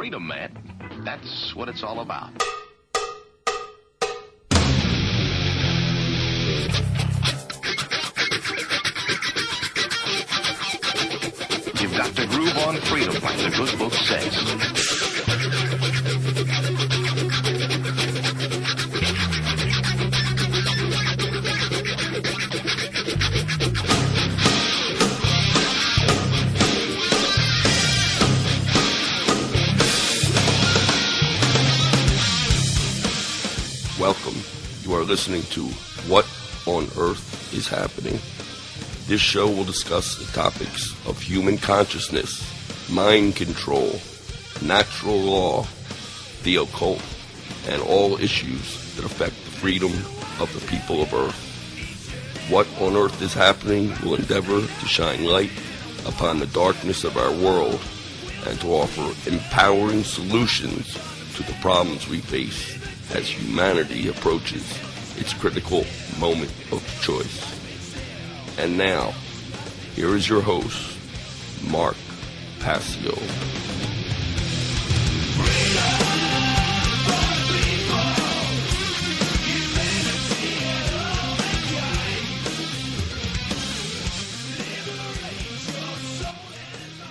freedom, man. That's what it's all about. You've got to groove on freedom, like the good book says. Welcome. You are listening to What on Earth is Happening. This show will discuss the topics of human consciousness, mind control, natural law, the occult, and all issues that affect the freedom of the people of Earth. What on Earth is Happening will endeavor to shine light upon the darkness of our world and to offer empowering solutions to the problems we face as humanity approaches its critical moment of choice. And now, here is your host, Mark Passio.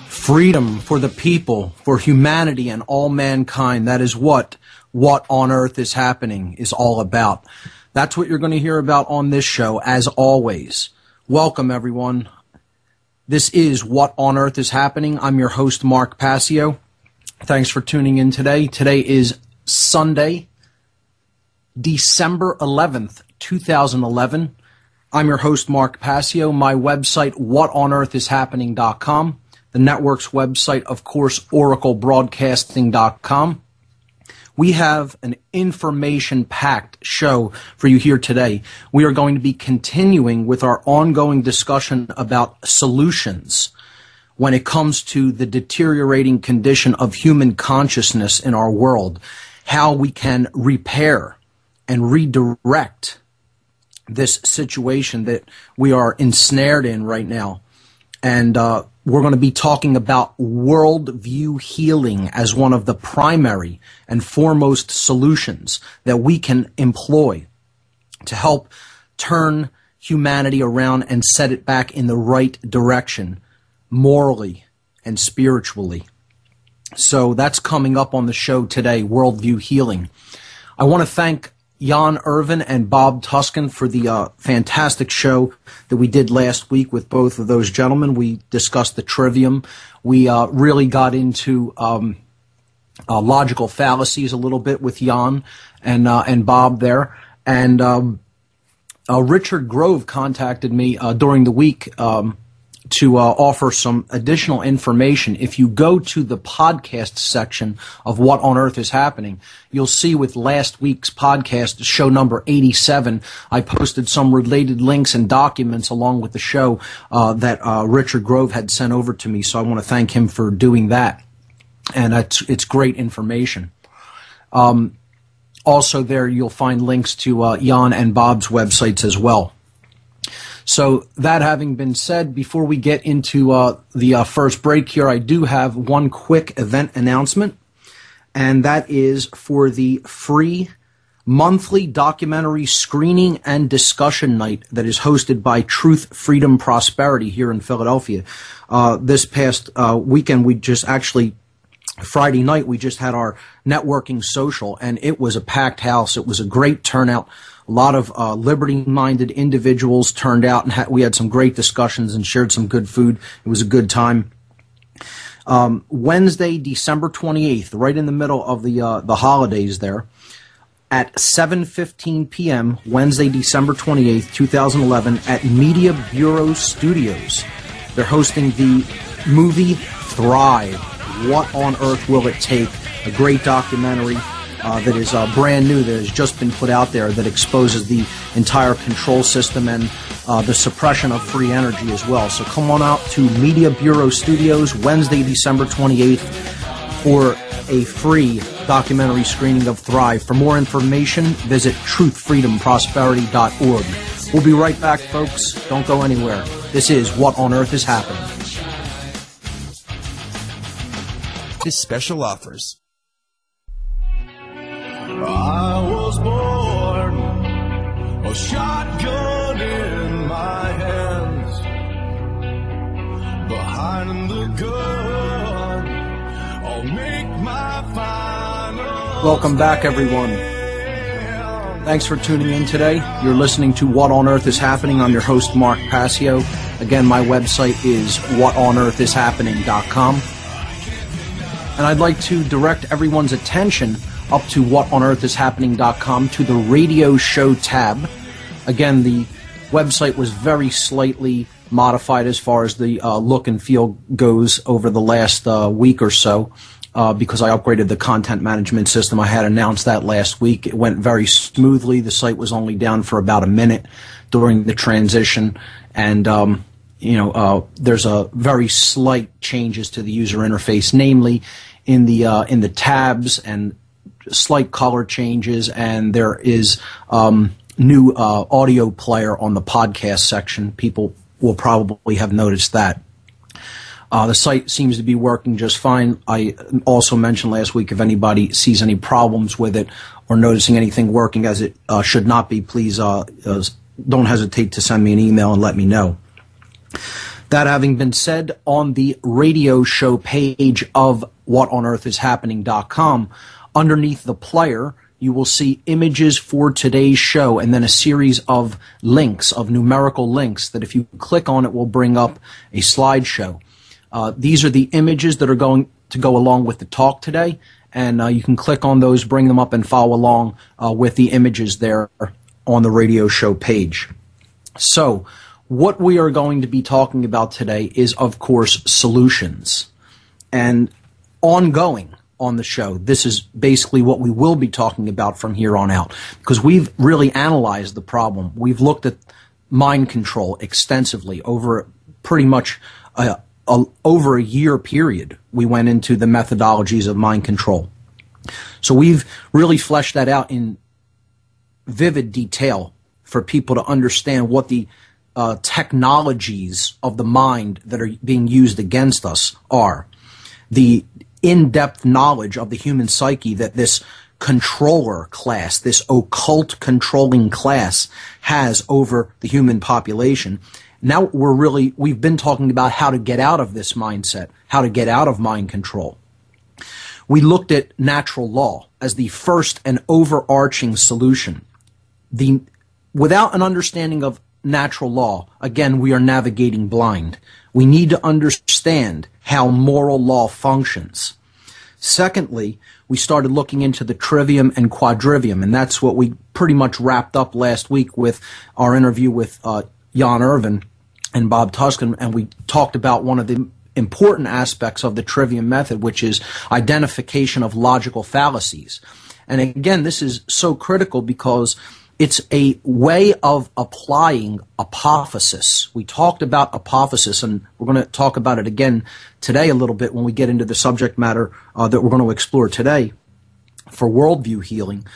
Freedom for the people, for humanity and all mankind. That is what on Earth is Happening is all about. That's what you're going to hear about on this show, as always. Welcome, everyone. This is What on Earth is Happening. I'm your host, Mark Passio. Thanks for tuning in today. Today is Sunday, December 11th, 2011. I'm your host, Mark Passio. My website, whatonearthishappening.com. The network's website, of course, oraclebroadcasting.com. We have an information-packed show for you here today. We are going to be continuing with our ongoing discussion about solutions when it comes to the deteriorating condition of human consciousness in our world, how we can repair and redirect this situation that we are ensnared in right now. And we're going to be talking about worldview healing as one of the primary and foremost solutions that we can employ to help turn humanity around and set it back in the right direction, morally and spiritually. So that's coming up on the show today, Worldview Healing. I want to thank Jan Irvin and Bob Tuscan for the fantastic show that we did last week with both of those gentlemen. We discussed the trivium. We really got into logical fallacies a little bit with Jan and Bob there. And Richard Grove contacted me during the week to offer some additional information. If you go to the podcast section of What on Earth is Happening, you'll see with last week's podcast, show number 87, I posted some related links and documents along with the show that Richard Grove had sent over to me. So I want to thank him for doing that. And it's great information. Also there, you'll find links to Jan and Bob's websites as well. So that having been said, before we get into the first break here, I do have one quick event announcement, and that is for the free monthly documentary screening and discussion night that is hosted by Truth, Freedom, Prosperity here in Philadelphia. This past weekend, Friday night, we just had our networking social, and it was a packed house. It was a great turnout. A lot of liberty-minded individuals turned out, and we had some great discussions and shared some good food. It was a good time. Wednesday, December 28th, right in the middle of the holidays there, at 7:15 p.m., Wednesday, December 28th, 2011, at Media Bureau Studios. They're hosting the movie Thrive. What on Earth Will It Take? A great documentary that is brand new, that has just been put out there, that exposes the entire control system and the suppression of free energy as well. So come on out to Media Bureau Studios Wednesday, December 28th for a free documentary screening of Thrive. For more information, visit truthfreedomprosperity.org. We'll be right back, folks. Don't go anywhere. This is What on Earth is Happening. This special offers I was born, a shotgun in my hands, behind the gun, I'll make my final. Welcome back, everyone. Thanks for tuning in today. You're listening to What on Earth is Happening. I'm your host, Mark Passio. Again, my website is whatonearthishappening.com. And I'd like to direct everyone's attention up to whatonearthishappening.com to the radio show tab. Again, the website was very slightly modified as far as the look and feel goes over the last week or so because I upgraded the content management system. I had announced that last week. It went very smoothly. The site was only down for about a minute during the transition, and there's a very slight changes to the user interface, namely in the tabs and slight color changes, and there is new audio player on the podcast section. People will probably have noticed that. The site seems to be working just fine. I also mentioned last week if anybody sees any problems with it or noticing anything working as it should not be, please don't hesitate to send me an email and let me know. That having been said, on the radio show page of whatonearthishappening.com, underneath the player, you will see images for today's show and then a series of links, of numerical links, that if you click on it will bring up a slideshow. These are the images that are going to go along with the talk today, and you can click on those, bring them up, and follow along with the images there on the radio show page. So, what we are going to be talking about today is, of course, solutions. And ongoing on the show, this is basically what we will be talking about from here on out, because we've really analyzed the problem. We've looked at mind control extensively over pretty much over a year period. We went into the methodologies of mind control. So we've really fleshed that out in vivid detail for people to understand what the technologies of the mind that are being used against us are. The in-depth knowledge of the human psyche that this controller class, this occult controlling class, has over the human population. Now we've been talking about how to get out of this mindset, how to get out of mind control. We looked at natural law as the first and overarching solution. Without an understanding of natural law, again, we are navigating blind. We need to understand how moral law functions. Secondly, we started looking into the trivium and quadrivium, and that's what we pretty much wrapped up last week with our interview with Jan Irvin and Bob Tuscan, and we talked about one of the important aspects of the trivium method, which is identification of logical fallacies. And again, this is so critical because it's a way of applying apophasis. We talked about apophasis, and we're going to talk about it again today a little bit when we get into the subject matter that we're going to explore today for worldview healing.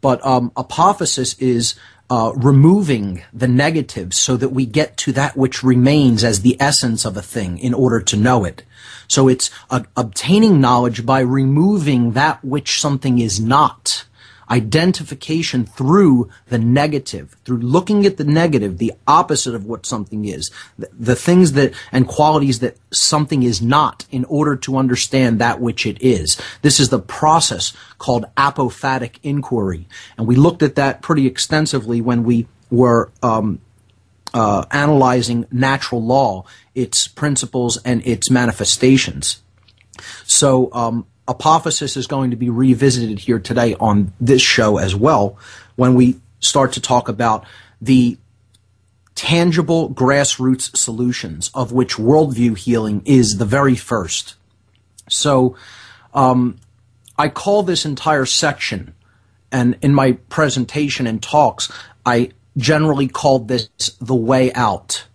But apophasis is removing the negatives so that we get to that which remains as the essence of a thing in order to know it. So it's obtaining knowledge by removing that which something is not. Identification through the negative, through looking at the negative, the opposite of what something is, the things that and qualities that something is not, in order to understand that which it is. This is the process called apophatic inquiry, and we looked at that pretty extensively when we were analyzing natural law, its principles and its manifestations. So Apophasis is going to be revisited here today on this show as well when we start to talk about the tangible grassroots solutions, of which worldview healing is the very first. So I call this entire section, and in my presentation and talks, I generally called this the way out.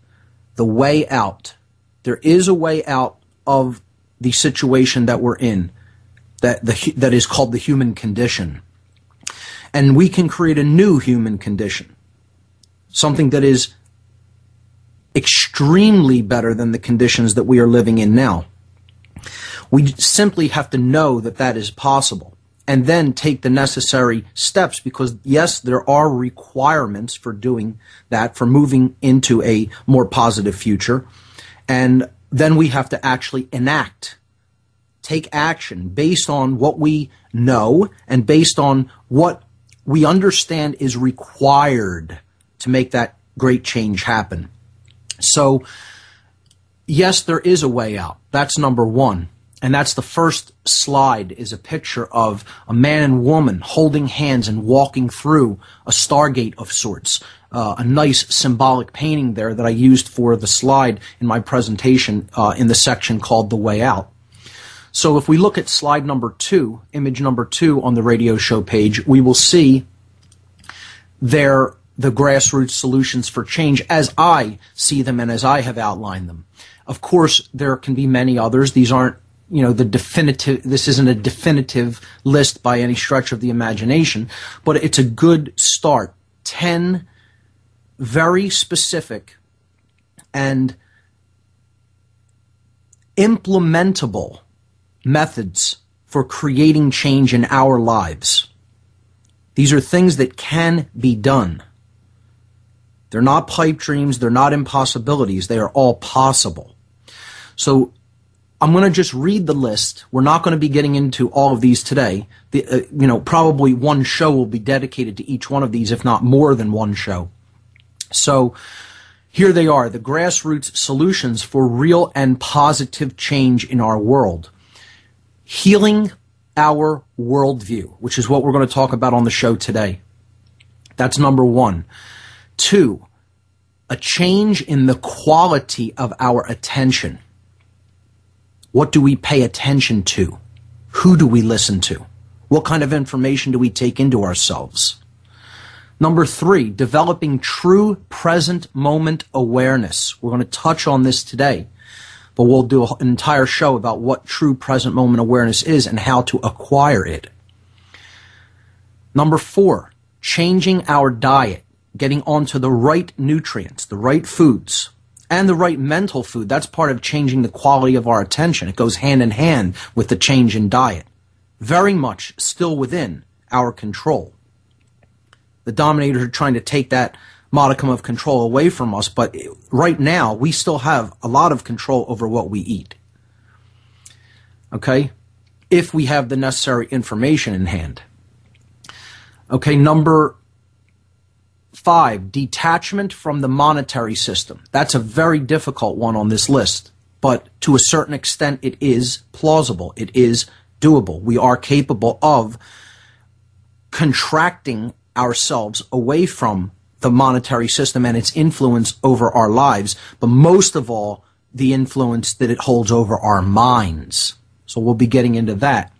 The way out. There is a way out of the situation that we're in. That is called the human condition. And we can create a new human condition, something that is extremely better than the conditions that we are living in now. We simply have to know that that is possible. and then take the necessary steps, because yes, there are requirements for doing that, for moving into a more positive future. And then we have to actually take action based on what we know and based on what we understand is required to make that great change happen. So, yes, there is a way out. That's number one. And that's the first slide, is a picture of a man and woman holding hands and walking through a stargate of sorts. A nice symbolic painting there that I used for the slide in my presentation in the section called The Way Out. So if we look at slide number 2, image number 2 on the radio show page, we will see there the grassroots solutions for change as I see them and as I have outlined them. Of course, there can be many others. These aren't, this isn't a definitive list by any stretch of the imagination, but it's a good start. 10 very specific and implementable methods for creating change in our lives. These are things that can be done. They're not pipe dreams. They're not impossibilities. They are all possible. So I'm going to just read the list. We're not going to be getting into all of these today. Probably one show will be dedicated to each one of these, if not more than one show. So here they are, the grassroots solutions for real and positive change in our world. Healing our worldview, which is what we're going to talk about on the show today. That's number 1. 2, a change in the quality of our attention. What do we pay attention to? Who do we listen to? What kind of information do we take into ourselves? Number 3, developing true present moment awareness. We're going to touch on this today, but we'll do an entire show about what true present moment awareness is and how to acquire it. Number 4, changing our diet, getting onto the right nutrients, the right foods, and the right mental food. That's part of changing the quality of our attention. It goes hand in hand with the change in diet. Very much still within our control. The dominators are trying to take that modicum of control away from us, but right now we still have a lot of control over what we eat. Okay? If we have the necessary information in hand. Okay, number 5, detachment from the monetary system. That's a very difficult one on this list, but to a certain extent it is plausible. It is doable. We are capable of contracting ourselves away from the monetary system and its influence over our lives, but most of all, the influence that it holds over our minds. So we'll be getting into that.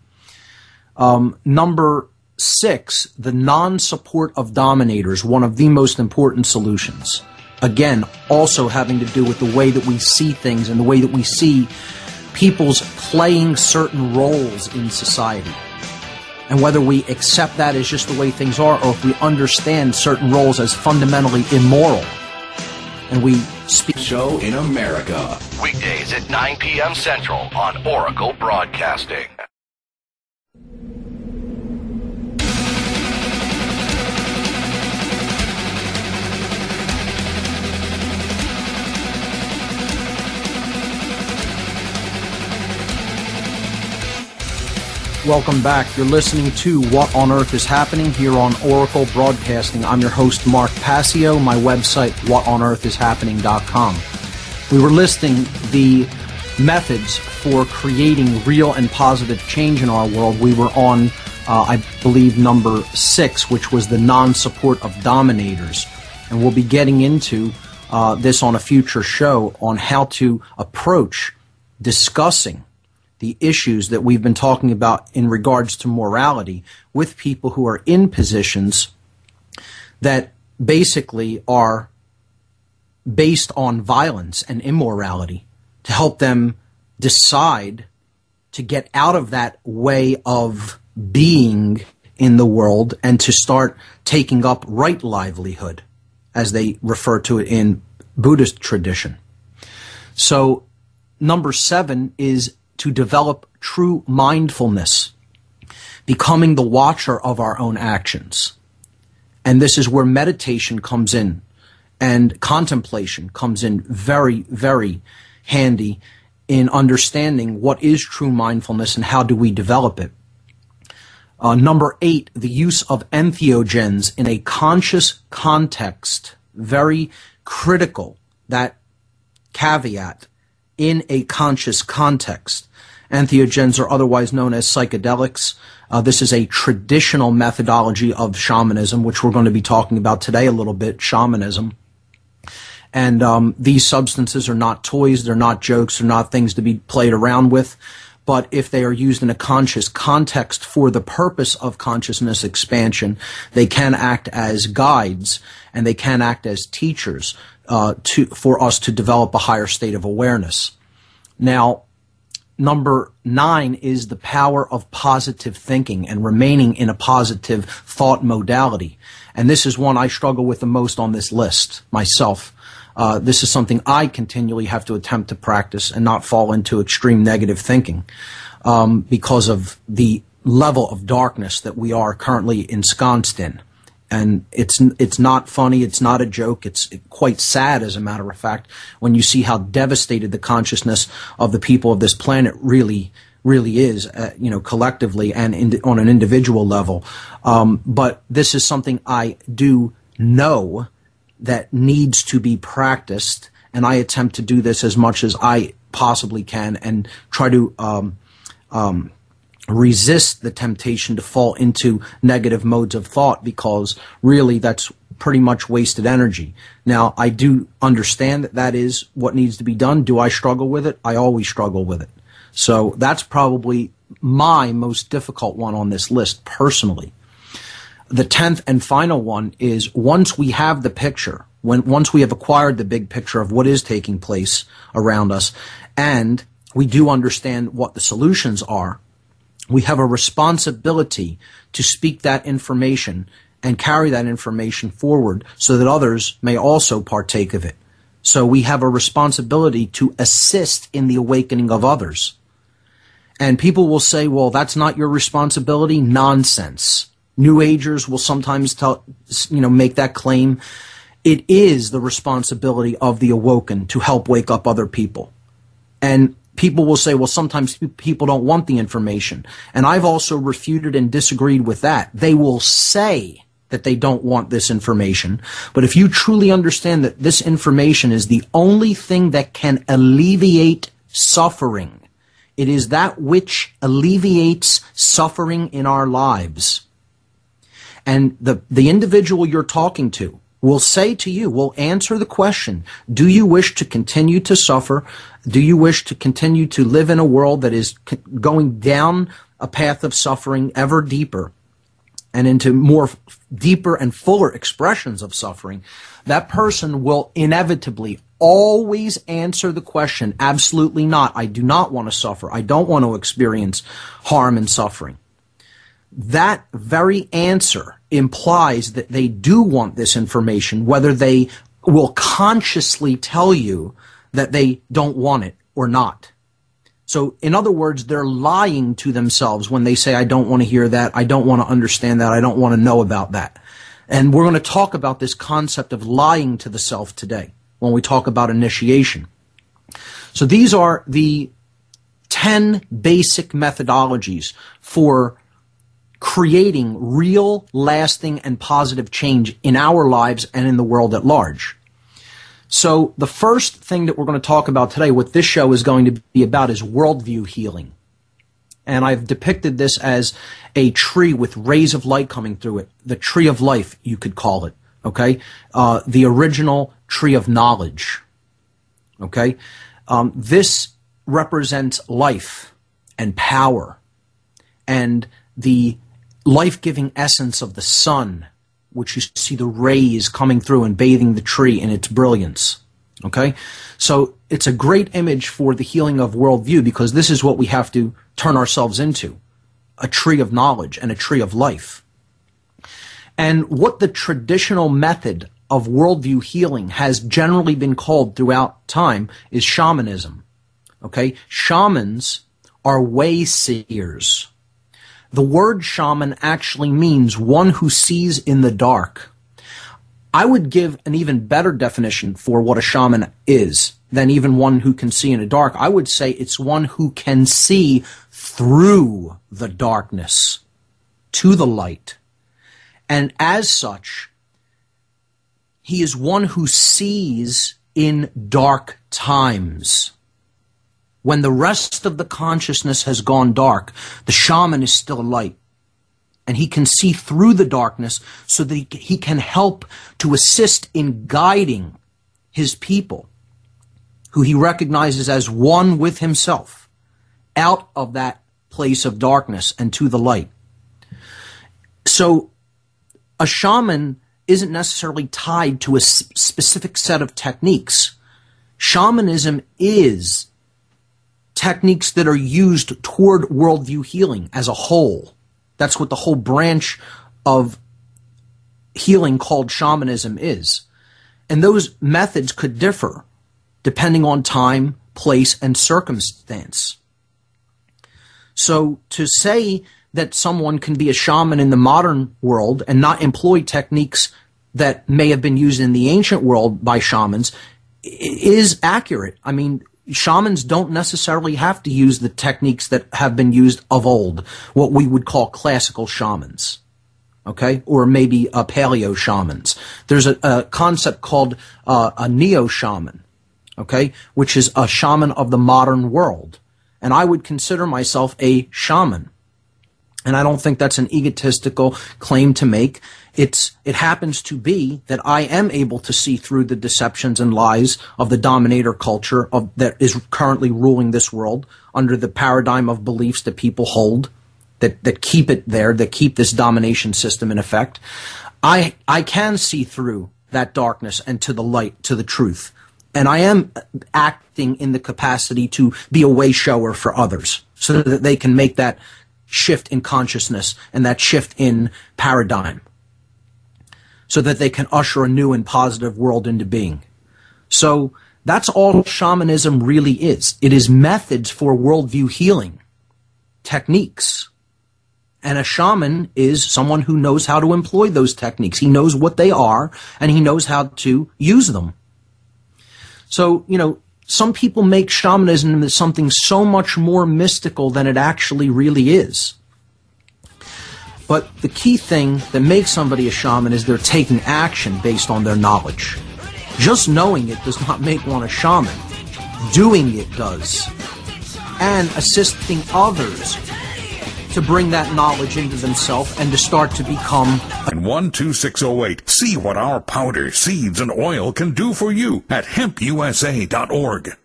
Number 6, the non-support of dominators, one of the most important solutions. Again, also having to do with the way that we see things and the way that we see people's playing certain roles in society. And whether we accept that as just the way things are, or if we understand certain roles as fundamentally immoral. And we speak. Show in America. Weekdays at 9 p.m. Central on Oracle Broadcasting. Welcome back. You're listening to What on Earth is Happening here on Oracle Broadcasting. I'm your host, Mark Passio. My website, whatonearthishappening.com. We were listing the methods for creating real and positive change in our world. We were on, I believe, number 6, which was the non-support of dominators. And we'll be getting into this on a future show on how to approach discussing the issues that we've been talking about in regards to morality with people who are in positions that basically are based on violence and immorality, to help them decide to get out of that way of being in the world and to start taking up right livelihood, as they refer to it in Buddhist tradition. So number 7 is to develop true mindfulness, becoming the watcher of our own actions. And this is where meditation comes in and contemplation comes in very, very handy in understanding what is true mindfulness and how do we develop it. Number 8, the use of entheogens in a conscious context. Very critical, that caveat, in a conscious context. Entheogens are otherwise known as psychedelics. This is a traditional methodology of shamanism, which we're going to be talking about today a little bit, shamanism. And these substances are not toys, they're not jokes, they're not things to be played around with. But if they are used in a conscious context for the purpose of consciousness expansion, they can act as guides and they can act as teachers for us to develop a higher state of awareness. Now, number 9 is the power of positive thinking and remaining in a positive thought modality. And this is one I struggle with the most on this list myself. This is something I continually have to attempt to practice and not fall into extreme negative thinking because of the level of darkness that we are currently ensconced in. And it's not funny, it's not a joke, it's quite sad, as a matter of fact, when you see how devastated the consciousness of the people of this planet really is, collectively and on an individual level. But this is something I do know that needs to be practiced, and I attempt to do this as much as I possibly can and try to resist the temptation to fall into negative modes of thought, because really that's pretty much wasted energy. Now, I do understand that that is what needs to be done. Do I struggle with it? I always struggle with it. So that's probably my most difficult one on this list personally. The 10th and final one is, once we have the picture, once we have acquired the big picture of what is taking place around us, and we do understand what the solutions are, we have a responsibility to speak that information and carry that information forward so that others may also partake of it. So we have a responsibility to assist in the awakening of others. And people will say, well, that's not your responsibility. Nonsense. New Agers will sometimes make that claim. It is the responsibility of the awoken to help wake up other people. And people will say, well, sometimes people don't want the information. And I've also refuted and disagreed with that. They will say that they don't want this information. But if you truly understand that this information is the only thing that can alleviate suffering, it is that which alleviates suffering in our lives. And the individual you're talking to will say to you, will answer the question, do you wish to continue to suffer? Do you wish to continue to live in a world that is going down a path of suffering ever deeper and into more deeper and fuller expressions of suffering? That person will inevitably always answer the question, absolutely not. I do not want to suffer. I don't want to experience harm and suffering. That very answer implies that they do want this information, whether they will consciously tell you that they don't want it or not. So, in other words, they're lying to themselves when they say, I don't want to hear that, I don't want to understand that, I don't want to know about that. And we're going to talk about this concept of lying to the self today when we talk about initiation. So these are the 10 basic methodologies for creating real, lasting, and positive change in our lives and in the world at large. So the first thing that we're going to talk about today, what this show is going to be about, is worldview healing. And I've depicted this as a tree with rays of light coming through it. The tree of life, you could call it. Okay? The original tree of knowledge. Okay? This represents life and power and the life-giving essence of the sun, which you see the rays coming through and bathing the tree in its brilliance. Okay? So it's a great image for the healing of worldview, because this is what we have to turn ourselves into, a tree of knowledge and a tree of life. And what the traditional method of worldview healing has generally been called throughout time is shamanism. Okay? Shamans are way seers. The word shaman actually means one who sees in the dark. I would give an even better definition for what a shaman is than even one who can see in the dark. I would say it's one who can see through the darkness to the light. And as such, he is one who sees in dark times. When the rest of the consciousness has gone dark, the shaman is still light. And he can see through the darkness so that he can help to assist in guiding his people, who he recognizes as one with himself, out of that place of darkness and to the light. So a shaman isn't necessarily tied to a specific set of techniques. Shamanism is techniques that are used toward worldview healing as a whole. That's what the whole branch of healing called shamanism is. And those methods could differ depending on time, place, and circumstance. So to say that someone can be a shaman in the modern world and not employ techniques that may have been used in the ancient world by shamans is accurate. I mean, shamans don't necessarily have to use the techniques that have been used of old, what we would call classical shamans, okay, or maybe paleo shamans. There's a concept called a neo-shaman, okay, which is a shaman of the modern world. And I would consider myself a shaman. And I don't think that's an egotistical claim to make. It happens to be that I am able to see through the deceptions and lies of the dominator culture that is currently ruling this world under the paradigm of beliefs that people hold, that keep it there, that keep this domination system in effect. I can see through that darkness and to the light, to the truth. And I am acting in the capacity to be a way shower for others so that they can make that shift in consciousness and that shift in paradigm so that they can usher a new and positive world into being. So that's all shamanism really is. It is methods for worldview healing, techniques. And a shaman is someone who knows how to employ those techniques. He knows what they are and he knows how to use them. So, some people make shamanism as something so much more mystical than it actually really is. But the key thing that makes somebody a shaman is they're taking action based on their knowledge. Just knowing it does not make one a shaman. Doing it does. And assisting others to bring that knowledge into themselves and to start to become 12608. See what our powder, seeds, and oil can do for you at hempusa.org.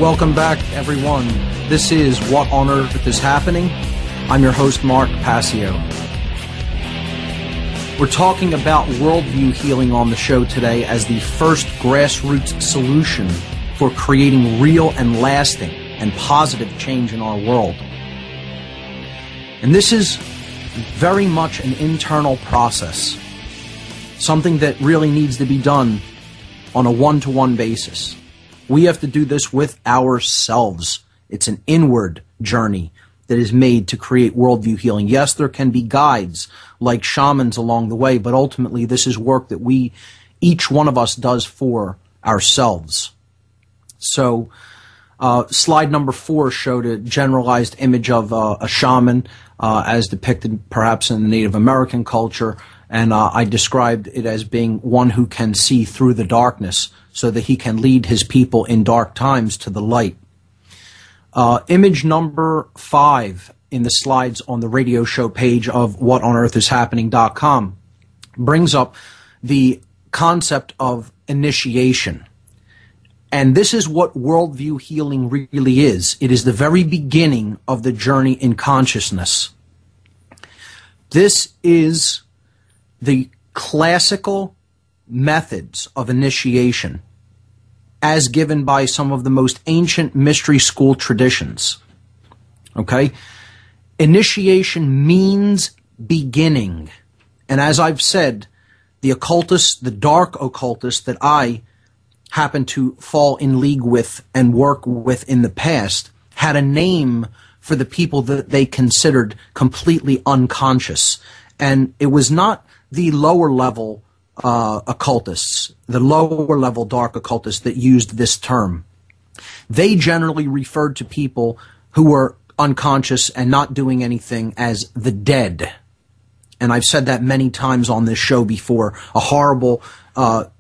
Welcome back, everyone. This is What on Earth is Happening. I'm your host, Mark Passio. We're talking about worldview healing on the show today as the first grassroots solution for creating real and lasting and positive change in our world. And this is very much an internal process, something that really needs to be done on a one-to-one basis. We have to do this with ourselves. It's an inward journey that is made to create worldview healing. Yes, there can be guides like shamans along the way, but ultimately this is work that each one of us does for ourselves. So slide number 4 showed a generalized image of a shaman as depicted perhaps in the Native American culture, and I described it as being one who can see through the darkness so that he can lead his people in dark times to the light. Image number 5 in the slides on the radio show page of whatonearthishappening.com brings up the concept of initiation. And this is what worldview healing really is. It is the very beginning of the journey in consciousness. This is the classical methods of initiation as given by some of the most ancient mystery school traditions. Okay? Initiation means beginning. And as I've said, The occultists, the dark occultists that I happen to fall in league with and work with in the past, had a name for the people that they considered completely unconscious. And it was not the lower level occultists, the lower level dark occultists that used this term. They generally referred to people who were unconscious and not doing anything as the dead. And I've said that many times on this show before, a horrible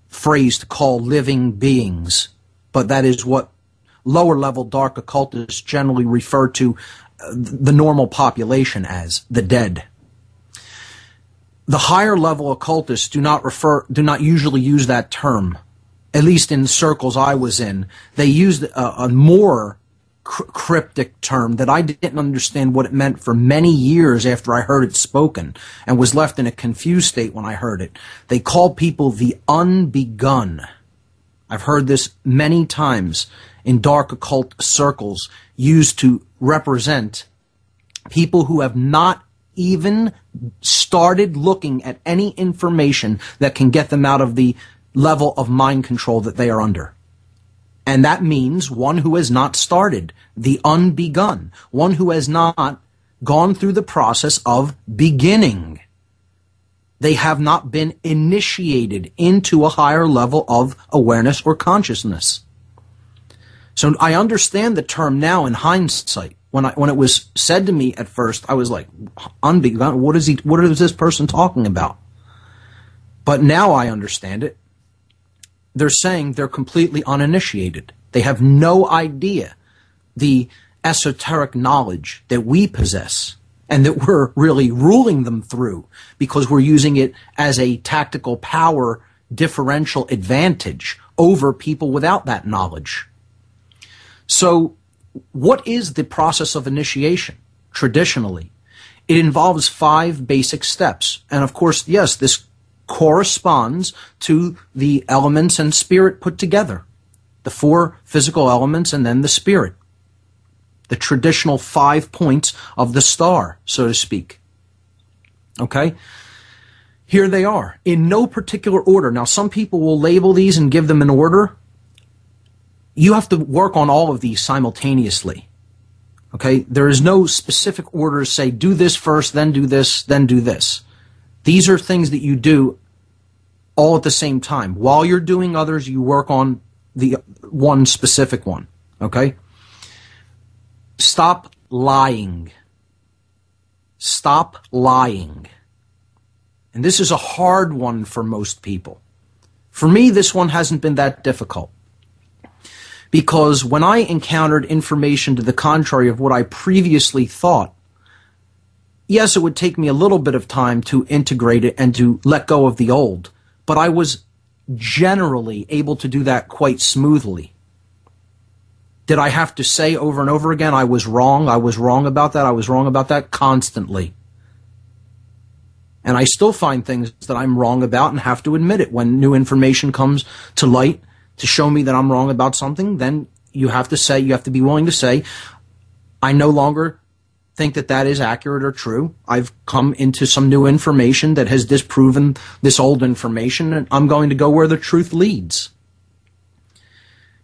phrase to call living beings. But that is what lower level dark occultists generally refer to the normal population as, the dead. The higher level occultists do not usually use that term. At least in the circles I was in, they used a more cryptic term that I didn't understand what it meant for many years after I heard it spoken, and was left in a confused state when I heard it. They called people the unbegun. I've heard this many times in dark occult circles, used to represent people who have not even started looking at any information that can get them out of the level of mind control that they are under. And that means one who has not started, the unbegun, one who has not gone through the process of beginning. They have not been initiated into a higher level of awareness or consciousness. So I understand the term now in hindsight. When it was said to me at first, I was like, unbegun, what is this person talking about? But now I understand it. They're saying they're completely uninitiated. They have no idea the esoteric knowledge that we possess and that we're really ruling them through because we're using it as a tactical power differential advantage over people without that knowledge. So what is the process of initiation traditionally? It involves 5 basic steps. And of course, yes, this corresponds to the elements and spirit put together. The 4 physical elements and then the spirit. The traditional 5 points of the star, so to speak. Okay? Here they are, in no particular order. Now, some people will label these and give them an order. You have to work on all of these simultaneously. Okay? There is no specific order to say, do this first, then do this, then do this. These are things that you do all at the same time. While you're doing others, you work on the one specific one. Okay? Stop lying. Stop lying. And this is a hard one for most people. For me, this one hasn't been that difficult. Because when I encountered information to the contrary of what I previously thought, yes, it would take me a little bit of time to integrate it and to let go of the old, but I was generally able to do that quite smoothly. Did I have to say over and over again, I was wrong about that, I was wrong about that, constantly? And I still find things that I'm wrong about and have to admit it. When new information comes to light to show me that I'm wrong about something, then you have to be willing to say, I no longer think that that is accurate or true. I've come into some new information that has disproven this old information, and I'm going to go where the truth leads.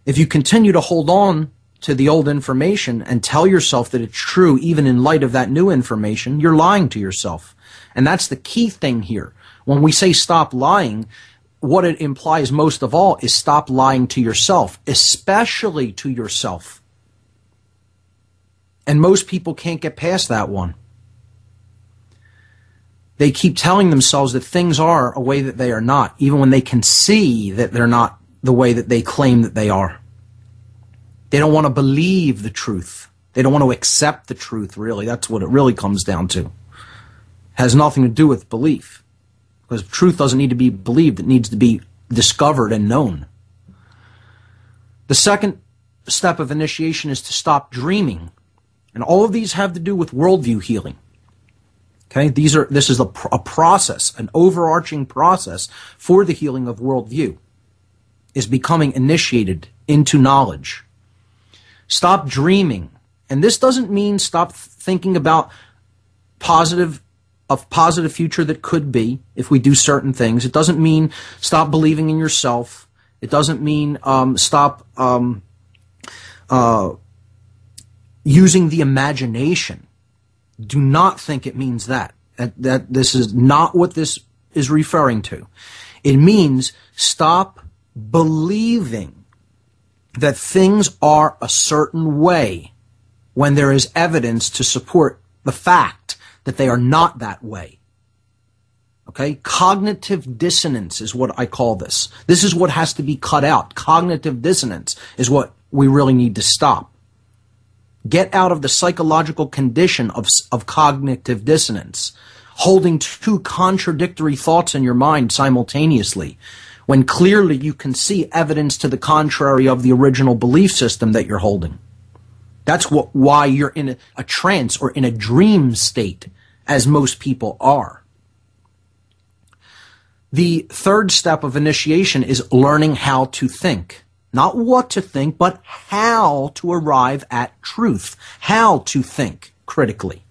If you continue to hold on to the old information and tell yourself that it's true even in light of that new information, you're lying to yourself. And that's the key thing here. When we say stop lying, what it implies most of all is stop lying to yourself, especially to yourself. And most people can't get past that one. They keep telling themselves that things are a way that they are not, even when they can see that they're not the way that they claim that they are. They don't want to believe the truth. They don't want to accept the truth, really. That's what it really comes down to. It has nothing to do with belief. Because truth doesn't need to be believed. It needs to be discovered and known. The second step of initiation is to stop dreaming. And all of these have to do with worldview healing. Okay, this is a process, an overarching process for the healing of worldview, is becoming initiated into knowledge. Stop dreaming. And this doesn't mean stop thinking about positive a positive future that could be if we do certain things. It doesn't mean stop believing in yourself. It doesn't mean stop using the imagination. Do not think it means that. That this is not what this is referring to. It means stop believing that things are a certain way when there is evidence to support the fact that they are not that way. Okay? Cognitive dissonance is what I call this. This is what has to be cut out. Cognitive dissonance is what we really need to stop. Get out of the psychological condition of cognitive dissonance, holding two contradictory thoughts in your mind simultaneously, when clearly you can see evidence to the contrary of the original belief system that you're holding. That's why you're in a trance or in a dream state, as most people are. The third step of initiation is learning how to think. Not what to think, but how to arrive at truth. How to think critically.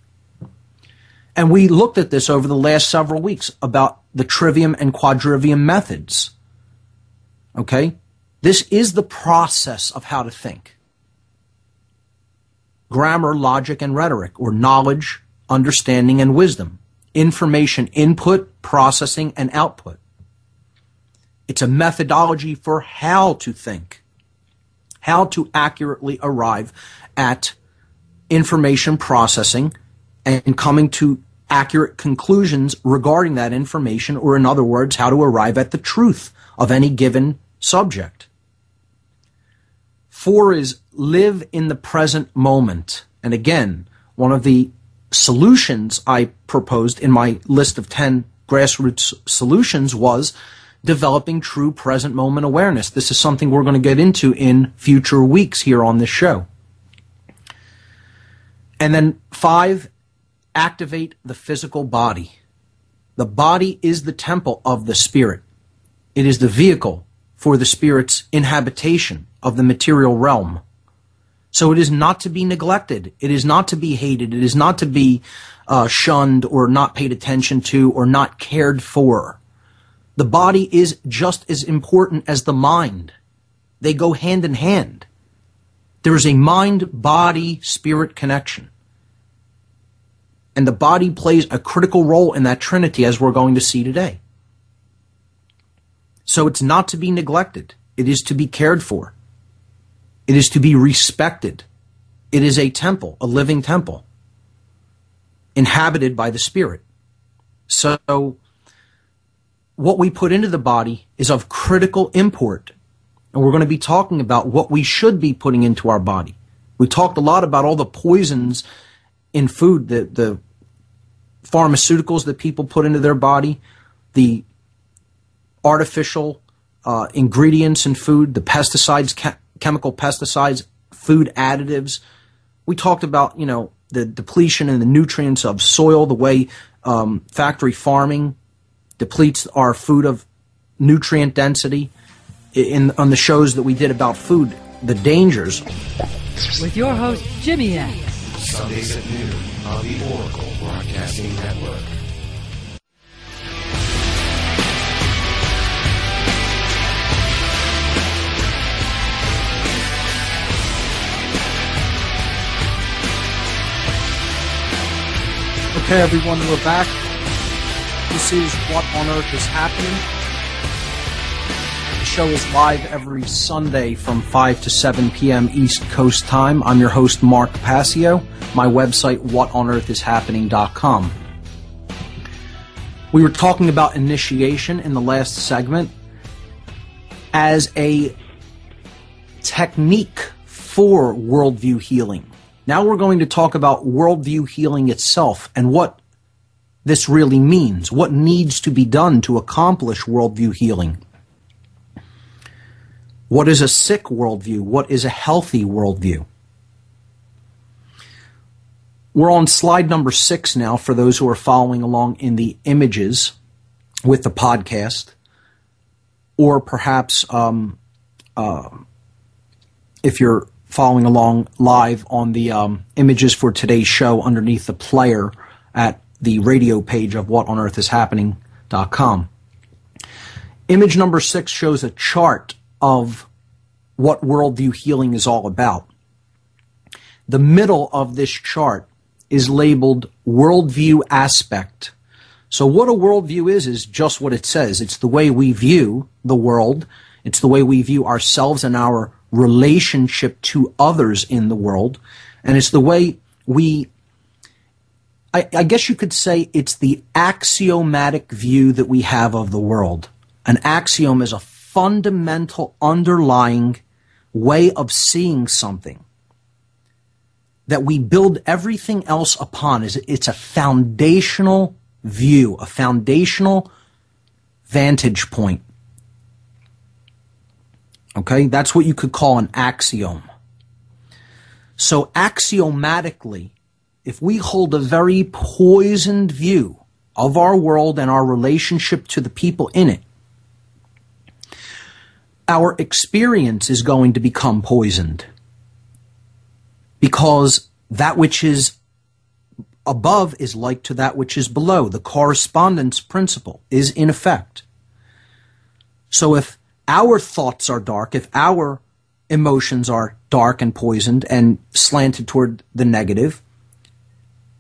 And we looked at this over the last several weeks about the trivium and quadrivium methods. Okay? This is the process of how to think. Grammar, logic, and rhetoric, or knowledge, understanding, and wisdom. Information input, processing, and output. It's a methodology for how to think, how to accurately arrive at information processing and coming to accurate conclusions regarding that information, or in other words, how to arrive at the truth of any given subject. 4 is live in the present moment. And again, one of the solutions I proposed in my list of 10 grassroots solutions was developing true present moment awareness. This is something we're going to get into in future weeks here on this show. And then 5, activate the physical body. The body is the temple of the spirit. It is the vehicle for the spirit's inhabitation of the material realm. So it is not to be neglected. It is not to be hated. It is not to be shunned or not paid attention to or not cared for. The body is just as important as the mind. They go hand in hand. There is a mind-body-spirit connection. And the body plays a critical role in that trinity, as we're going to see today. So it's not to be neglected. It is to be cared for. It is to be respected. It is a temple, a living temple, inhabited by the spirit. So what we put into the body is of critical import. And we're going to be talking about what we should be putting into our body. We talked a lot about all the poisons in food, the pharmaceuticals that people put into their body, the artificial ingredients in food, the pesticides, chemical pesticides, food additives. We talked about, the depletion in the nutrients of soil, the way factory farming depletes our food of nutrient density. On the shows that we did about food, the dangers. With your host, Jimmy X. Sundays at noon on the Oracle Broadcasting Network. Okay, everyone, we're back. This is What on Earth is Happening. The show is live every Sunday from 5 to 7 p.m. East Coast time. I'm your host, Mark Passio. My website, whatonearthishappening.com. We were talking about initiation in the last segment as a technique for worldview healing. Now we're going to talk about worldview healing itself and what this really means, what needs to be done to accomplish worldview healing. What is a sick worldview? What is a healthy worldview? We're on slide number 6 now for those who are following along in the images with the podcast, or perhaps if you're following along live on the images for today's show underneath the player at the radio page of whatonearthishappening.com. Image number 6 shows a chart of what worldview healing is all about. The middle of this chart is labeled worldview aspect. So what a worldview is just what it says. It's the way we view the world. It's the way we view ourselves and our relationship to others in the world. And it's the way I guess you could say it's the axiomatic view that we have of the world. An axiom is a fundamental underlying way of seeing something that we build everything else upon. It's a foundational view, a foundational vantage point. Okay, that's what you could call an axiom. So axiomatically, if we hold a very poisoned view of our world and our relationship to the people in it, our experience is going to become poisoned, because that which is above is like to that which is below. The correspondence principle is in effect. So if our thoughts are dark, if our emotions are dark and poisoned and slanted toward the negative,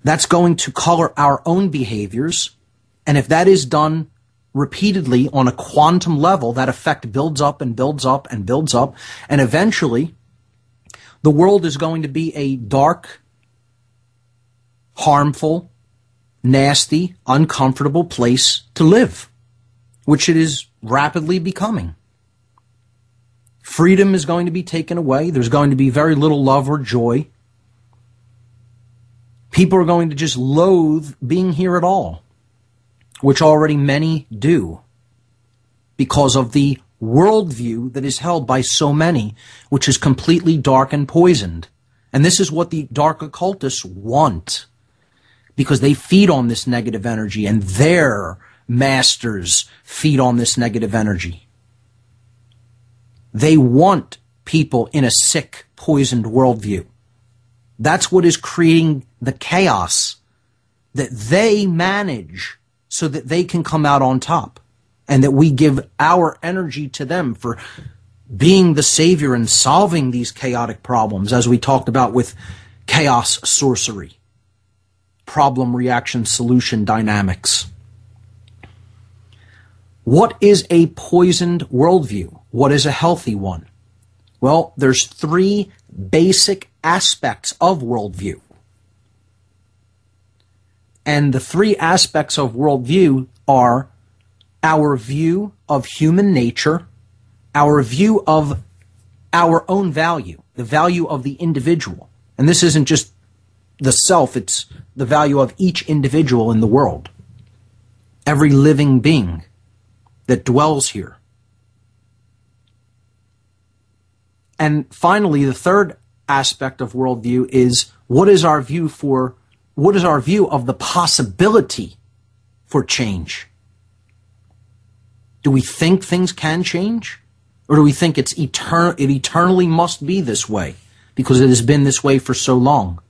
that's going to color our own behaviors. And if that is done repeatedly on a quantum level, that effect builds up and builds up and builds up. And eventually, the world is going to be a dark, harmful, nasty, uncomfortable place to live, which it is rapidly becoming. Freedom is going to be taken away. There's going to be very little love or joy. People are going to just loathe being here at all, which already many do, because of the worldview that is held by so many, which is completely dark and poisoned. And this is what the dark occultists want, because they feed on this negative energy, and their masters feed on this negative energy. They want people in a sick, poisoned worldview. That's what is creating the chaos that they manage so that they can come out on top, and that we give our energy to them for being the savior and solving these chaotic problems, as we talked about with chaos sorcery, problem, reaction, solution dynamics. What is a poisoned worldview? What is a healthy one? Well, there's 3 basic aspects of worldview. And the 3 aspects of worldview are our view of human nature, our view of our own value, the value of the individual. And this isn't just the self, it's the value of each individual in the world. Every living being that dwells here. And finally, the third aspect of worldview is what is our view of the possibility for change? Do we think things can change? Or do we think it eternally must be this way because it has been this way for so long?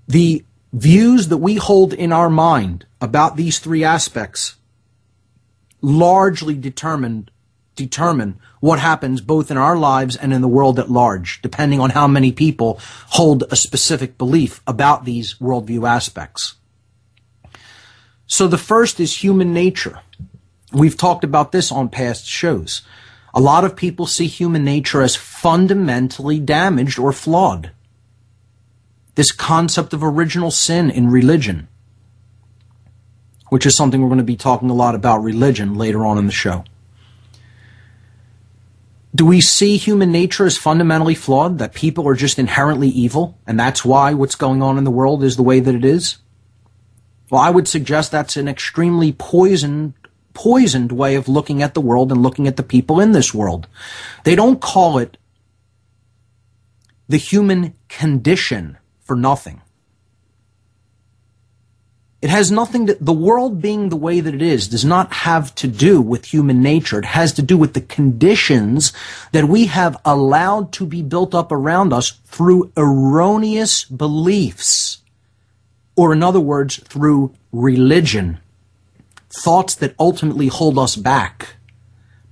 The views that we hold in our mind about these 3 aspects largely determine what happens both in our lives and in the world at large, depending on how many people hold a specific belief about these worldview aspects. So the first is human nature. We've talked about this on past shows. A lot of people see human nature as fundamentally damaged or flawed. This concept of original sin in religion, which is something we're going to be talking a lot about religion later on in the show. Do we see human nature as fundamentally flawed, that people are just inherently evil, and that's why what's going on in the world is the way that it is? Well, I would suggest that's an extremely poisoned way of looking at the world and looking at the people in this world. They don't call it the human condition for nothing. It has nothing to, the world being the way that it is does not have to do with human nature. It has to do with the conditions that we have allowed to be built up around us through erroneous beliefs. Or in other words, through religion. Thoughts that ultimately hold us back.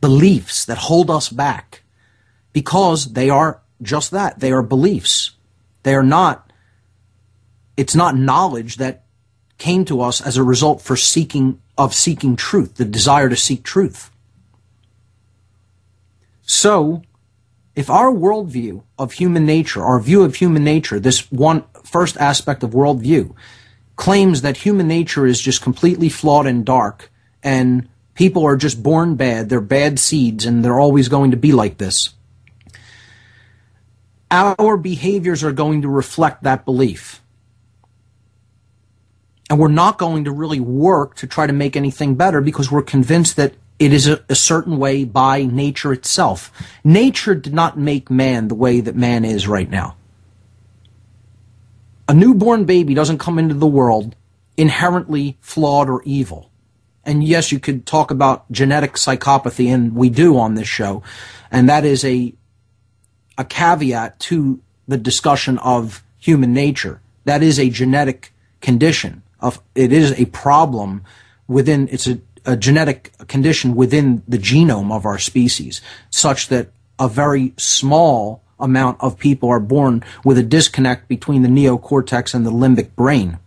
Beliefs that hold us back. Because they are just that. They are beliefs. They are not, it's not knowledge that came to us as a result for seeking truth, the desire to seek truth. So, if our worldview of human nature, our view of human nature, this one first aspect of worldview, claims that human nature is just completely flawed and dark, and people are just born bad, they're bad seeds, and they're always going to be like this, our behaviors are going to reflect that belief. And we're not going to really work to try to make anything better because we're convinced that it is a certain way by nature itself. Nature did not make man the way that man is right now. A newborn baby doesn't come into the world inherently flawed or evil. And yes, you could talk about genetic psychopathy, and we do on this show, and that is a caveat to the discussion of human nature. That is a genetic condition. It is a problem within, it's a genetic condition within the genome of our species, such that a very small amount of people are born with a disconnect between the neocortex and the limbic brain,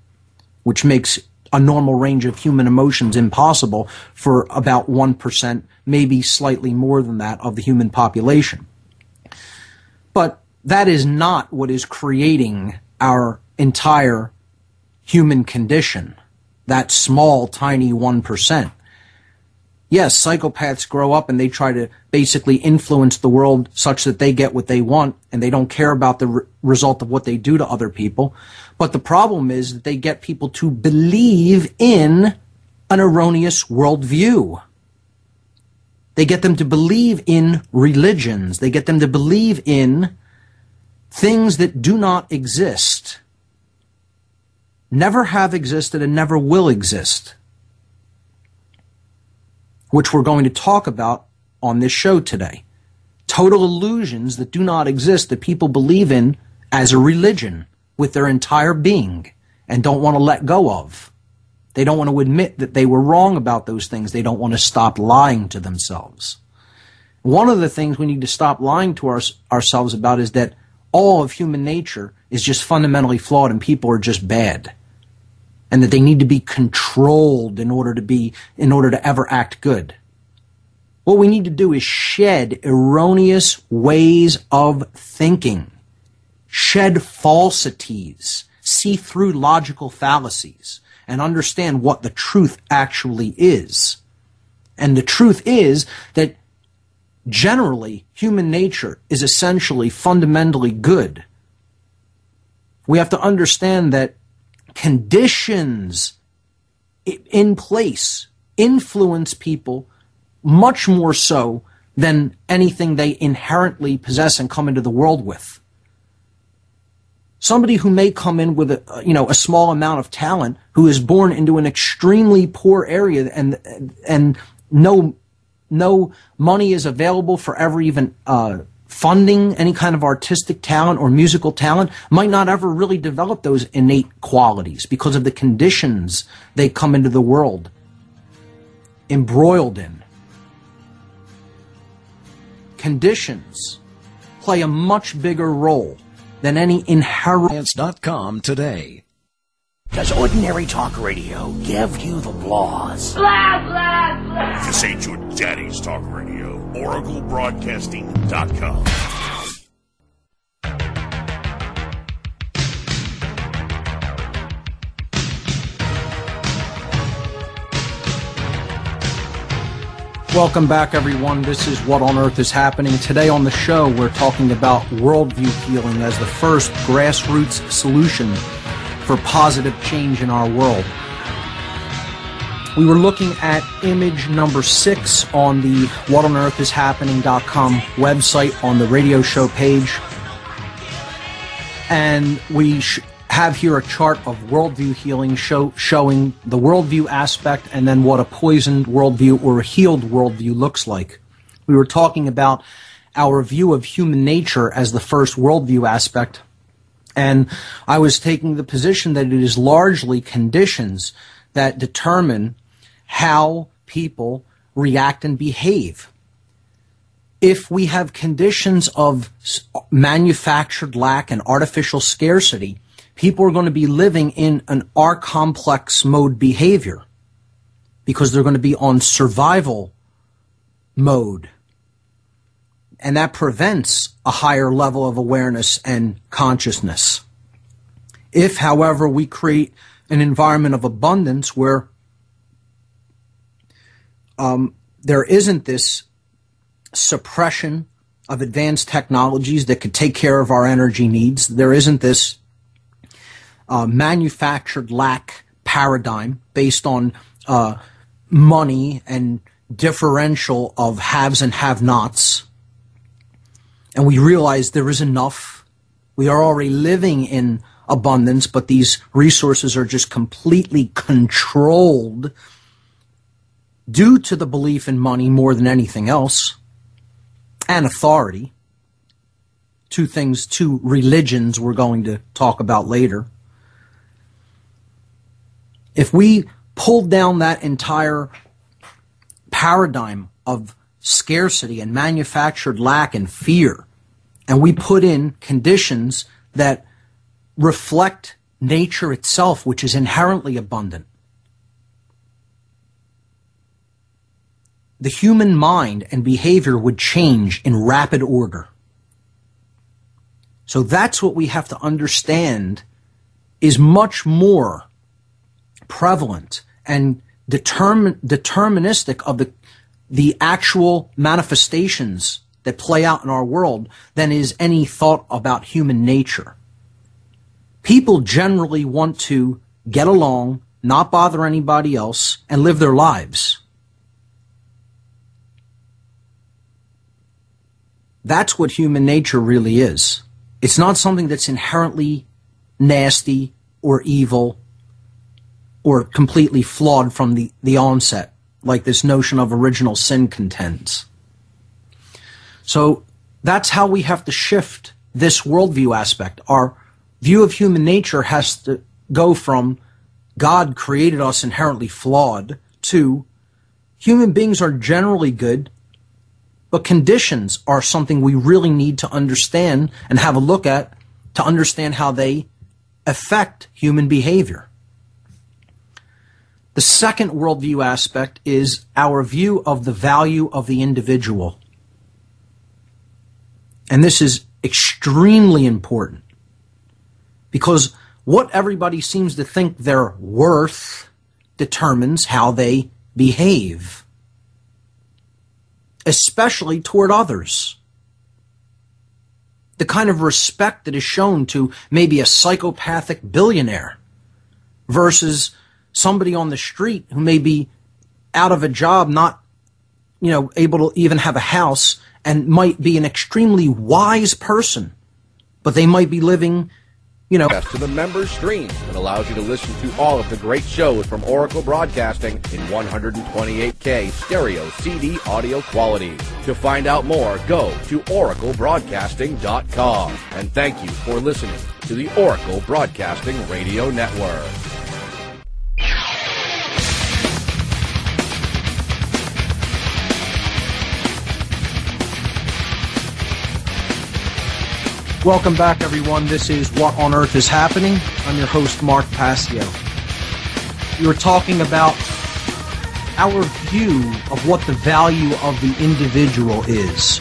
which makes a normal range of human emotions impossible for about 1%, maybe slightly more than that, of the human population. But that is not what is creating our entire human condition, that small, tiny 1%. Yes, psychopaths grow up and they try to basically influence the world such that they get what they want, and they don't care about the result of what they do to other people. But the problem is that they get people to believe in an erroneous worldview. They get them to believe in religions. They get them to believe in things that do not exist, never have existed, and never will exist, which we're going to talk about on this show today. Total illusions that do not exist, that people believe in as a religion with their entire being and don't want to let go of. They don't want to admit that they were wrong about those things. They don't want to stop lying to themselves. One of the things we need to stop lying to ourselves about is that all of human nature is just fundamentally flawed and people are just bad, and that they need to be controlled in order to ever act good. What we need to do is shed erroneous ways of thinking, shed falsities, see through logical fallacies, and understand what the truth actually is. And the truth is that generally human nature is essentially fundamentally good. We have to understand that conditions in place influence people much more so than anything they inherently possess and come into the world with. Somebody who may come in with a small amount of talent, who is born into an extremely poor area, and no money is available for ever even funding any kind of artistic talent or musical talent, might not ever really develop those innate qualities because of the conditions they come into the world embroiled in. Conditions play a much bigger role than any inherent... Science.com today. Does ordinary talk radio give you the blahs? Blah, blah, blah. This ain't your daddy's talk radio. OracleBroadcasting.com. Welcome back, everyone. This is What on Earth is Happening. Today on the show, we're talking about worldview healing as the first grassroots solution for positive change in our world. We were looking at image number 6 on the whatonearthishappening.com website on the radio show page. And we have here a chart of worldview healing showing the worldview aspect and then what a poisoned worldview or a healed worldview looks like. We were talking about our view of human nature as the first worldview aspect, and I was taking the position that it is largely conditions that determine how people react and behave. If we have conditions of manufactured lack and artificial scarcity, people are going to be living in an R-complex mode behavior because they're going to be on survival mode. And that prevents a higher level of awareness and consciousness. If, however, we create an environment of abundance where there isn't this suppression of advanced technologies that could take care of our energy needs, there isn't this manufactured lack paradigm based on money and differential of haves and have-nots, and we realize there is enough. We are already living in abundance, but these resources are just completely controlled due to the belief in money more than anything else, and authority. Two religions we're going to talk about later. If we pulled down that entire paradigm of scarcity and manufactured lack and fear, and we put in conditions that reflect nature itself, which is inherently abundant, the human mind and behavior would change in rapid order. So that's what we have to understand is much more prevalent and deterministic of the actual manifestations that play out in our world than is any thought about human nature. People generally want to get along, not bother anybody else, and live their lives. That's what human nature really is. It's not something that's inherently nasty or evil or completely flawed from the onset, like this notion of original sin contends. So that's how we have to shift this worldview aspect. Our view of human nature has to go from God created us inherently flawed to human beings are generally good, but conditions are something we really need to understand and have a look at to understand how they affect human behavior. The second worldview aspect is our view of the value of the individual. And this is extremely important because what everybody seems to think they're worth determines how they behave, especially toward others. The kind of respect that is shown to maybe a psychopathic billionaire versus somebody on the street who may be out of a job, not, able to even have a house, and might be an extremely wise person, but they might be living, To the members stream that allows you to listen to all of the great shows from Oracle Broadcasting in 128K stereo CD audio quality. To find out more, go to oraclebroadcasting.com. And thank you for listening to the Oracle Broadcasting Radio Network. Welcome back, everyone. This is What on Earth is Happening. I'm your host, Mark Passio. We were talking about our view of what the value of the individual is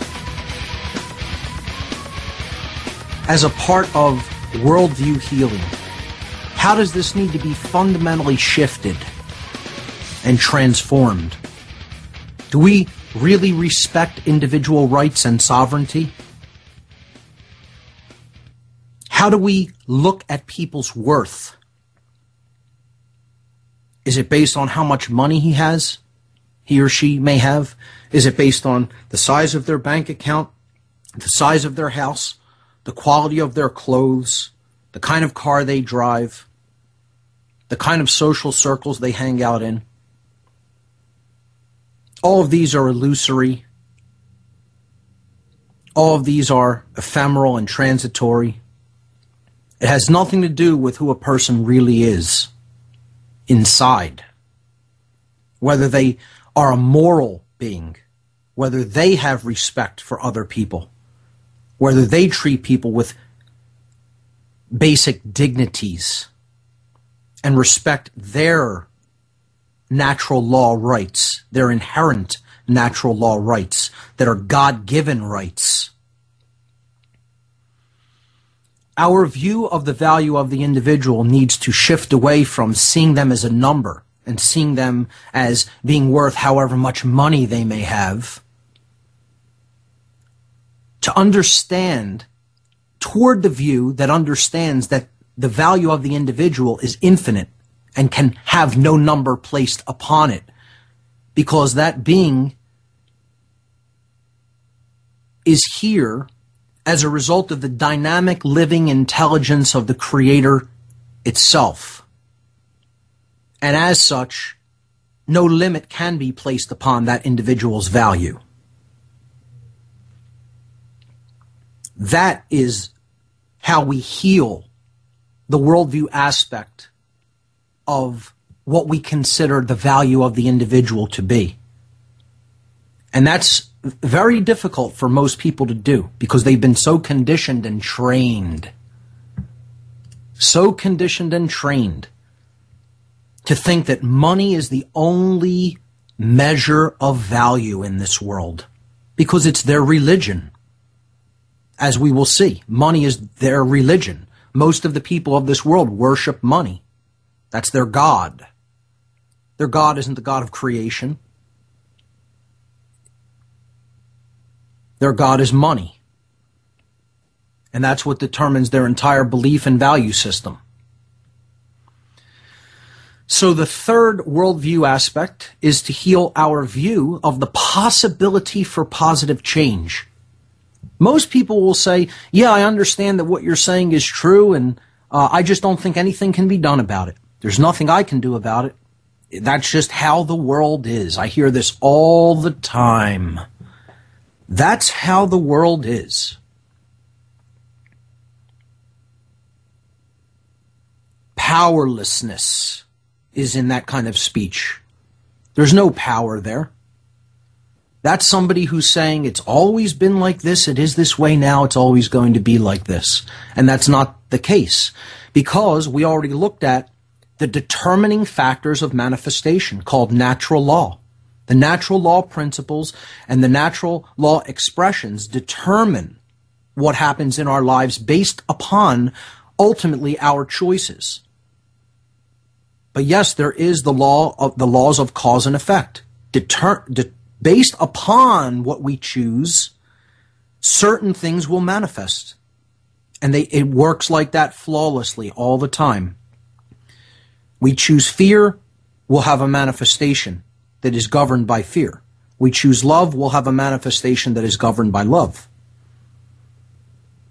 as a part of worldview healing. How does this need to be fundamentally shifted and transformed? Do we really respect individual rights and sovereignty? How do we look at people's worth? Is it based on how much money he or she may have? Is it based on the size of their bank account, the size of their house, the quality of their clothes, the kind of car they drive, the kind of social circles they hang out in. All of these are illusory. All of these are ephemeral and transitory. It has nothing to do with who a person really is inside. Whether they are a moral being, whether they have respect for other people, whether they treat people with basic dignities and respect their natural law rights, their inherent natural law rights that are God-given rights. Our view of the value of the individual needs to shift away from seeing them as a number and seeing them as being worth however much money they may have, to understand toward the view that understands that the value of the individual is infinite and can have no number placed upon it, because that being is here as a result of the dynamic living intelligence of the Creator itself. And as such, no limit can be placed upon that individual's value. That is how we heal the worldview aspect of what we consider the value of the individual to be. And that's very difficult for most people to do because they've been so conditioned and trained. So conditioned and trained to think that money is the only measure of value in this world because it's their religion. As we will see, money is their religion. Most of the people of this world worship money. That's their God. Their God isn't the God of creation. Their God is money. And that's what determines their entire belief and value system. So the third worldview aspect is to heal our view of the possibility for positive change. Most people will say, yeah, I understand that what you're saying is true, and I just don't think anything can be done about it. There's nothing I can do about it. That's just how the world is. I hear this all the time. That's how the world is. Powerlessness is in that kind of speech. There's no power there. That's somebody who's saying it's always been like this, it is this way now, it's always going to be like this. And that's not the case, because we already looked at the determining factors of manifestation called natural law. The natural law principles and the natural law expressions determine what happens in our lives based upon ultimately our choices. But yes, there is the laws of cause and effect. Based upon what we choose, certain things will manifest. And it works like that flawlessly all the time. We choose fear, we'll have a manifestation that is governed by fear. We choose love, we'll have a manifestation that is governed by love.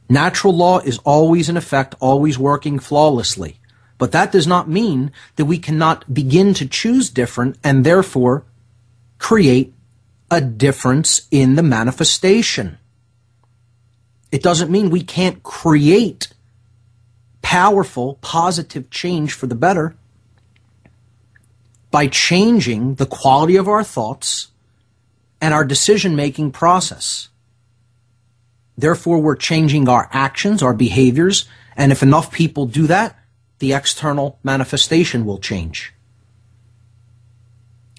Natural law is always in effect, always working flawlessly. But that does not mean that we cannot begin to choose different and therefore create a difference in the manifestation. It doesn't mean we can't create powerful, positive change for the better by changing the quality of our thoughts and our decision-making process. Therefore, we're changing our actions, our behaviors, and if enough people do that, the external manifestation will change.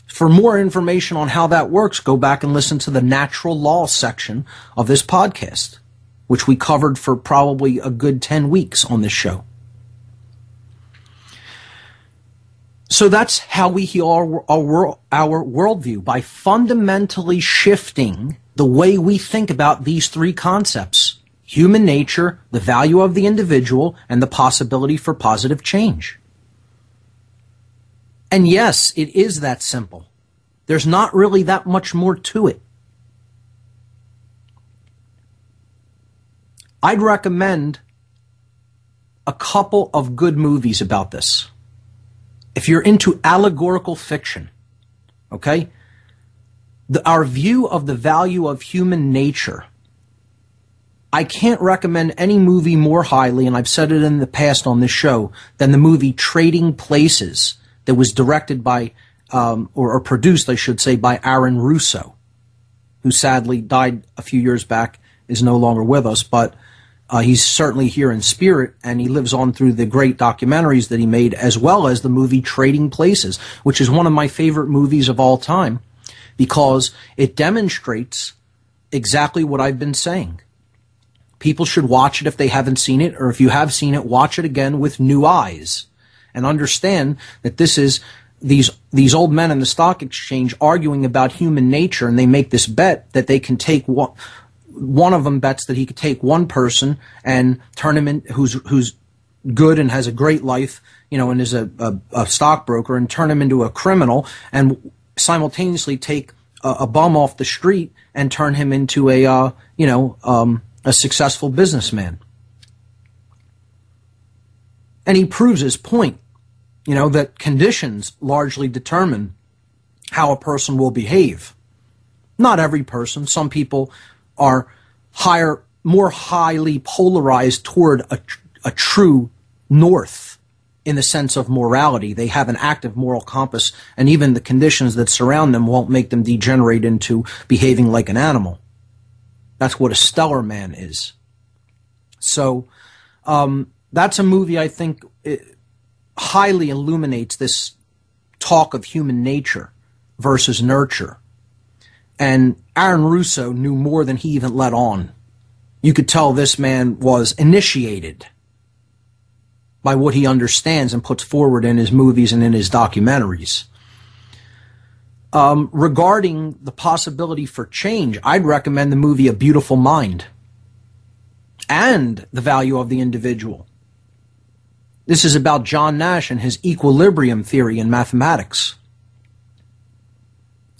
For more information on how that works, go back and listen to the natural law section of this podcast, which we covered for probably a good 10 weeks on this show. So that's how we heal our worldview, by fundamentally shifting the way we think about these three concepts: human nature, the value of the individual, and the possibility for positive change. And yes, it is that simple. There's not really that much more to it. I'd recommend a couple of good movies about this. If you're into allegorical fiction, okay, our view of the value of human nature, I can't recommend any movie more highly, and I've said it in the past on this show, than the movie Trading Places that was directed by, or produced, I should say, by Aaron Russo, who sadly died a few years back, is no longer with us, but he's certainly here in spirit, and he lives on through the great documentaries that he made, as well as the movie Trading Places, which is one of my favorite movies of all time, because it demonstrates exactly what I've been saying. People should watch it if they haven't seen it, or if you have seen it, watch it again with new eyes, and understand that this is these old men in the stock exchange arguing about human nature, and they make this bet that they can take one of them bets that he could take one person and turn him in, who's good and has a great life, and is a stockbroker, and turn him into a criminal, and simultaneously take a bum off the street and turn him into a successful businessman. And he proves his point, that conditions largely determine how a person will behave. Not every person. Some people are more highly polarized toward a true north in the sense of morality. They have an active moral compass, and even the conditions that surround them won't make them degenerate into behaving like an animal. That's what a stellar man is. So that's a movie I think highly illuminates this talk of human nature versus nurture. And Aaron Russo knew more than he even let on. You could tell this man was initiated by what he understands and puts forward in his movies and in his documentaries. Regarding the possibility for change, I'd recommend the movie A Beautiful Mind and the value of the individual. This is about John Nash and his equilibrium theory in mathematics.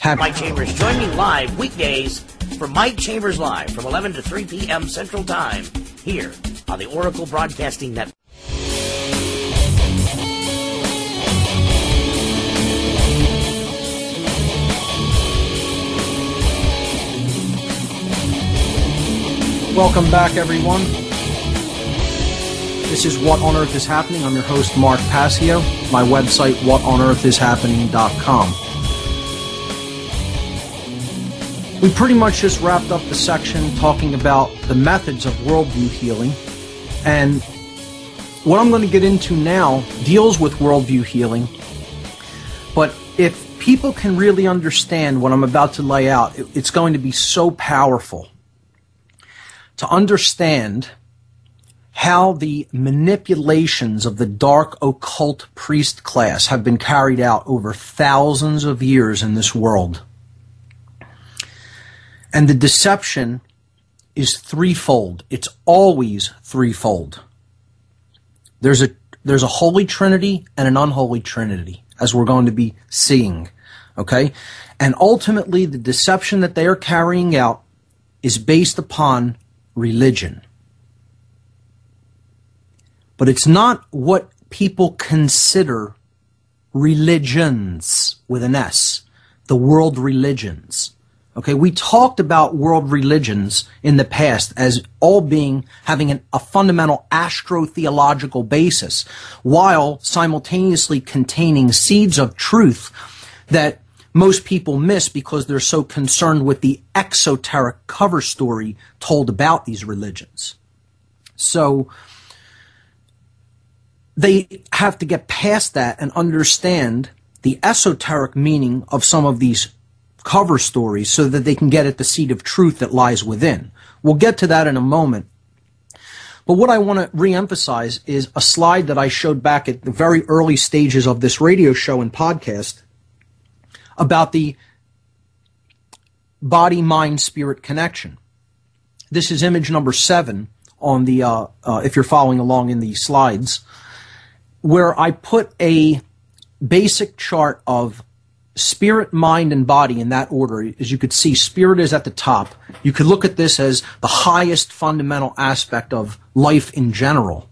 Mike Chambers, join me live weekdays for Mike Chambers Live from 11 to 3 p.m. Central Time here on the Oracle Broadcasting Network. Welcome back, everyone. This is What on Earth is Happening. I'm your host, Mark Passio. My website, whatonearthishappening.com. We pretty much just wrapped up the section talking about the methods of worldview healing. And what I'm going to get into now deals with worldview healing. But if people can really understand what I'm about to lay out, it's going to be so powerful to understand how the manipulations of the dark occult priest class have been carried out over thousands of years in this world. And the deception is threefold. It's always threefold. There's a holy trinity and an unholy trinity, as we're going to be seeing. Okay? And ultimately, the deception that they are carrying out is based upon religion. But it's not what people consider religions with an S, the world religions. Okay, we talked about world religions in the past as all having a fundamental astro-theological basis, while simultaneously containing seeds of truth that most people miss because they're so concerned with the exoteric cover story told about these religions. So they have to get past that and understand the esoteric meaning of some of these cover stories so that they can get at the seed of truth that lies within. We'll get to that in a moment. But what I want to reemphasize is a slide that I showed back at the very early stages of this radio show and podcast about the body-mind-spirit connection. This is image number 7 on the, if you're following along in the slides, where I put a basic chart of spirit, mind, and body in that order. As you could see, spirit is at the top. You could look at this as the highest fundamental aspect of life in general.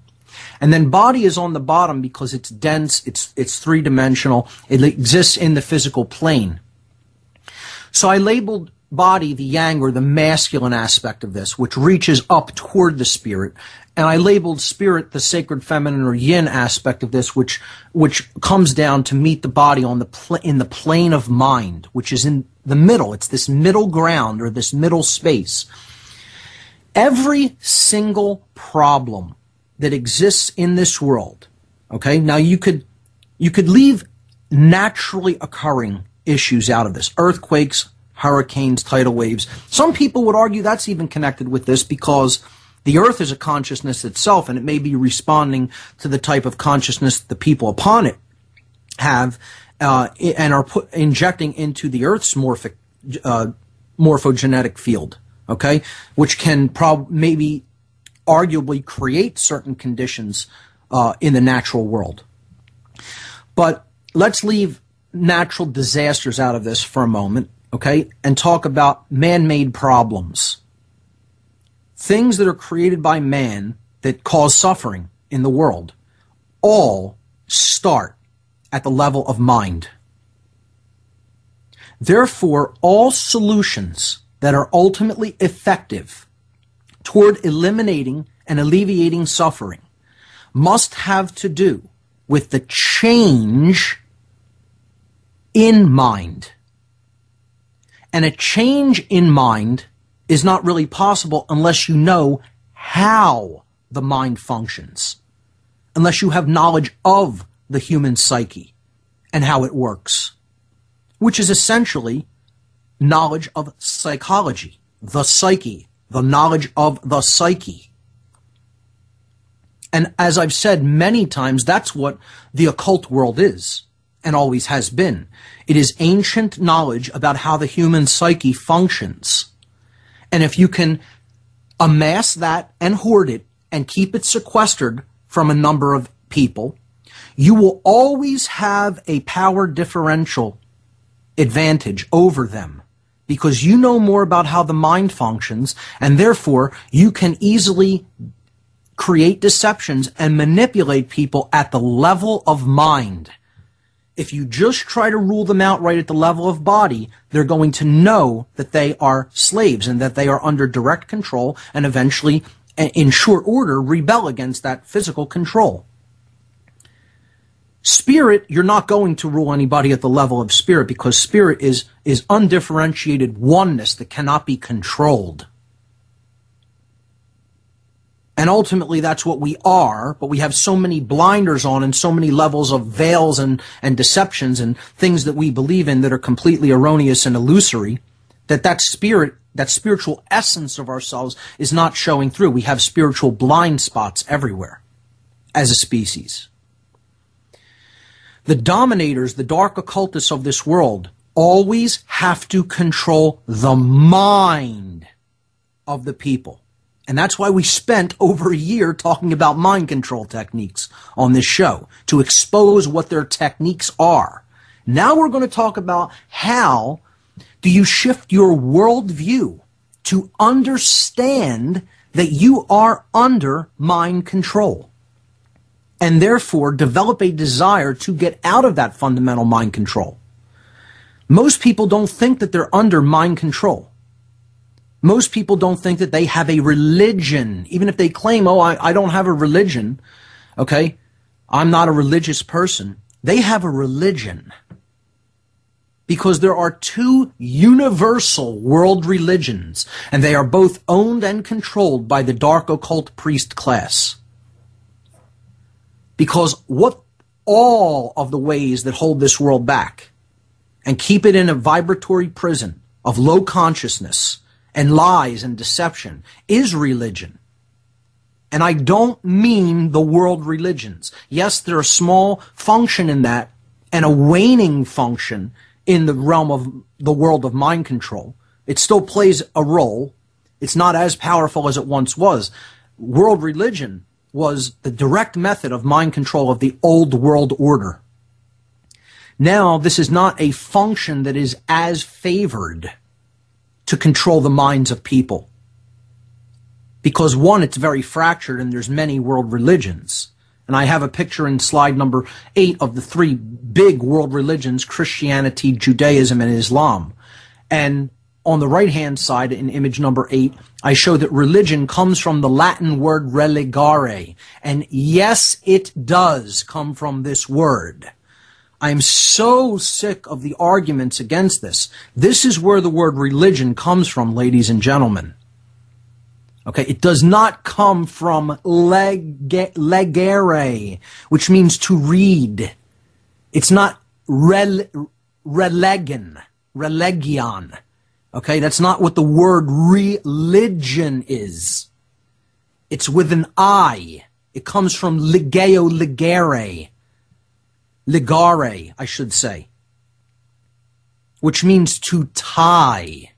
And then body is on the bottom because it's dense, it's three-dimensional, it exists in the physical plane. So I labeled body the yang, or the masculine aspect of this, which reaches up toward the spirit. And I labeled spirit the sacred feminine, or yin aspect of this, which comes down to meet the body on in the plane of mind, which is in the middle. It's this middle ground, or this middle space. Every single problem that exists in this world, okay? Now you could leave naturally occurring issues out of this. Earthquakes, hurricanes, tidal waves. Some people would argue that's even connected with this because the earth is a consciousness itself, and it may be responding to the type of consciousness the people upon it have and are injecting into the earth's morphogenetic field, okay, which can maybe arguably create certain conditions in the natural world. But let's leave natural disasters out of this for a moment, okay, and talk about man-made problems. Things that are created by man that cause suffering in the world all start at the level of mind. Therefore, all solutions that are ultimately effective toward eliminating and alleviating suffering must have to do with the change in mind. And a change in mind is not really possible unless you know how the mind functions, unless you have knowledge of the human psyche and how it works, which is essentially knowledge of psychology, the psyche, the knowledge of the psyche. And as I've said many times, that's what the occult world is and always has been. It is ancient knowledge about how the human psyche functions. And if you can amass that and hoard it and keep it sequestered from a number of people, you will always have a power differential advantage over them because you know more about how the mind functions, and therefore you can easily create deceptions and manipulate people at the level of mind. If you just try to rule them out right at the level of body, they're going to know that they are slaves and that they are under direct control and eventually, in short order, rebel against that physical control. Spirit, you're not going to rule anybody at the level of spirit because spirit is undifferentiated oneness that cannot be controlled. And ultimately that's what we are, but we have so many blinders on and so many levels of veils and deceptions and things that we believe in that are completely erroneous and illusory, that spirit, that spiritual essence of ourselves is not showing through. We have spiritual blind spots everywhere as a species. The dominators, the dark occultists of this world, always have to control the mind of the people. And that's why we spent over a year talking about mind control techniques on this show, to expose what their techniques are. Now we're going to talk about how do you shift your worldview to understand that you are under mind control, and therefore develop a desire to get out of that fundamental mind control. Most people don't think that they're under mind control. Most people don't think that they have a religion. Even if they claim, oh, I don't have a religion, okay, I'm not a religious person. They have a religion. Because there are two universal world religions, and they are both owned and controlled by the dark occult priest class. Because what all of the ways that hold this world back and keep it in a vibratory prison of low consciousness and lies and deception is religion. And I don't mean the world religions. Yes, there are a small function in that and a waning function in the realm of the world of mind control. It still plays a role. It's not as powerful as it once was. World religion was the direct method of mind control of the old world order. Now, this is not a function that is as favored to control the minds of people. Because one, it's very fractured and there's many world religions. And I have a picture in slide number 8 of the 3 big world religions, Christianity, Judaism, and Islam. And on the right-hand side, in image number 8, I show that religion comes from the Latin word religare. And yes, it does come from this word. I'm so sick of the arguments against this. This is where the word religion comes from, ladies and gentlemen. Okay, it does not come from legere, which means to read. It's not religion. Okay, that's not what the word religion is. It's with an I. It comes from ligeo, ligere. Ligare, I should say. Which means to tie.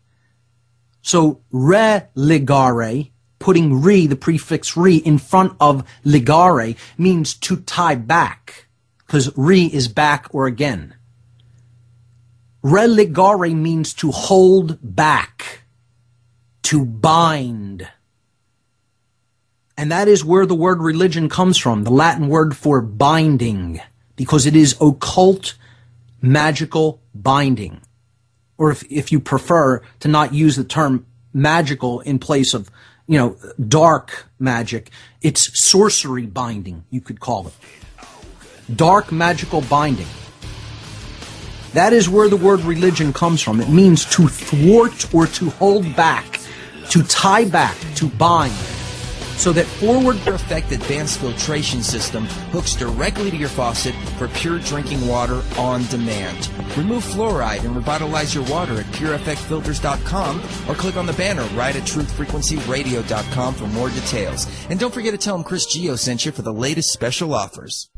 So, religare, putting re, the prefix re, in front of ligare means to tie back, because re is back or again. Religare means to hold back, to bind. And that is where the word religion comes from, the Latin word for binding, because it is occult, magical binding. Or if you prefer to not use the term magical in place of, dark magic, it's sorcery binding, you could call it. Dark magical binding. That is where the word religion comes from. It means to thwart or to hold back, to tie back, to bind. So that forward Effect advanced filtration system hooks directly to your faucet for pure drinking water on demand. Remove fluoride and revitalize your water at pureeffectfilters.com or click on the banner right at truthfrequencyradio.com for more details. And don't forget to tell them Chris Gio sent you for the latest special offers.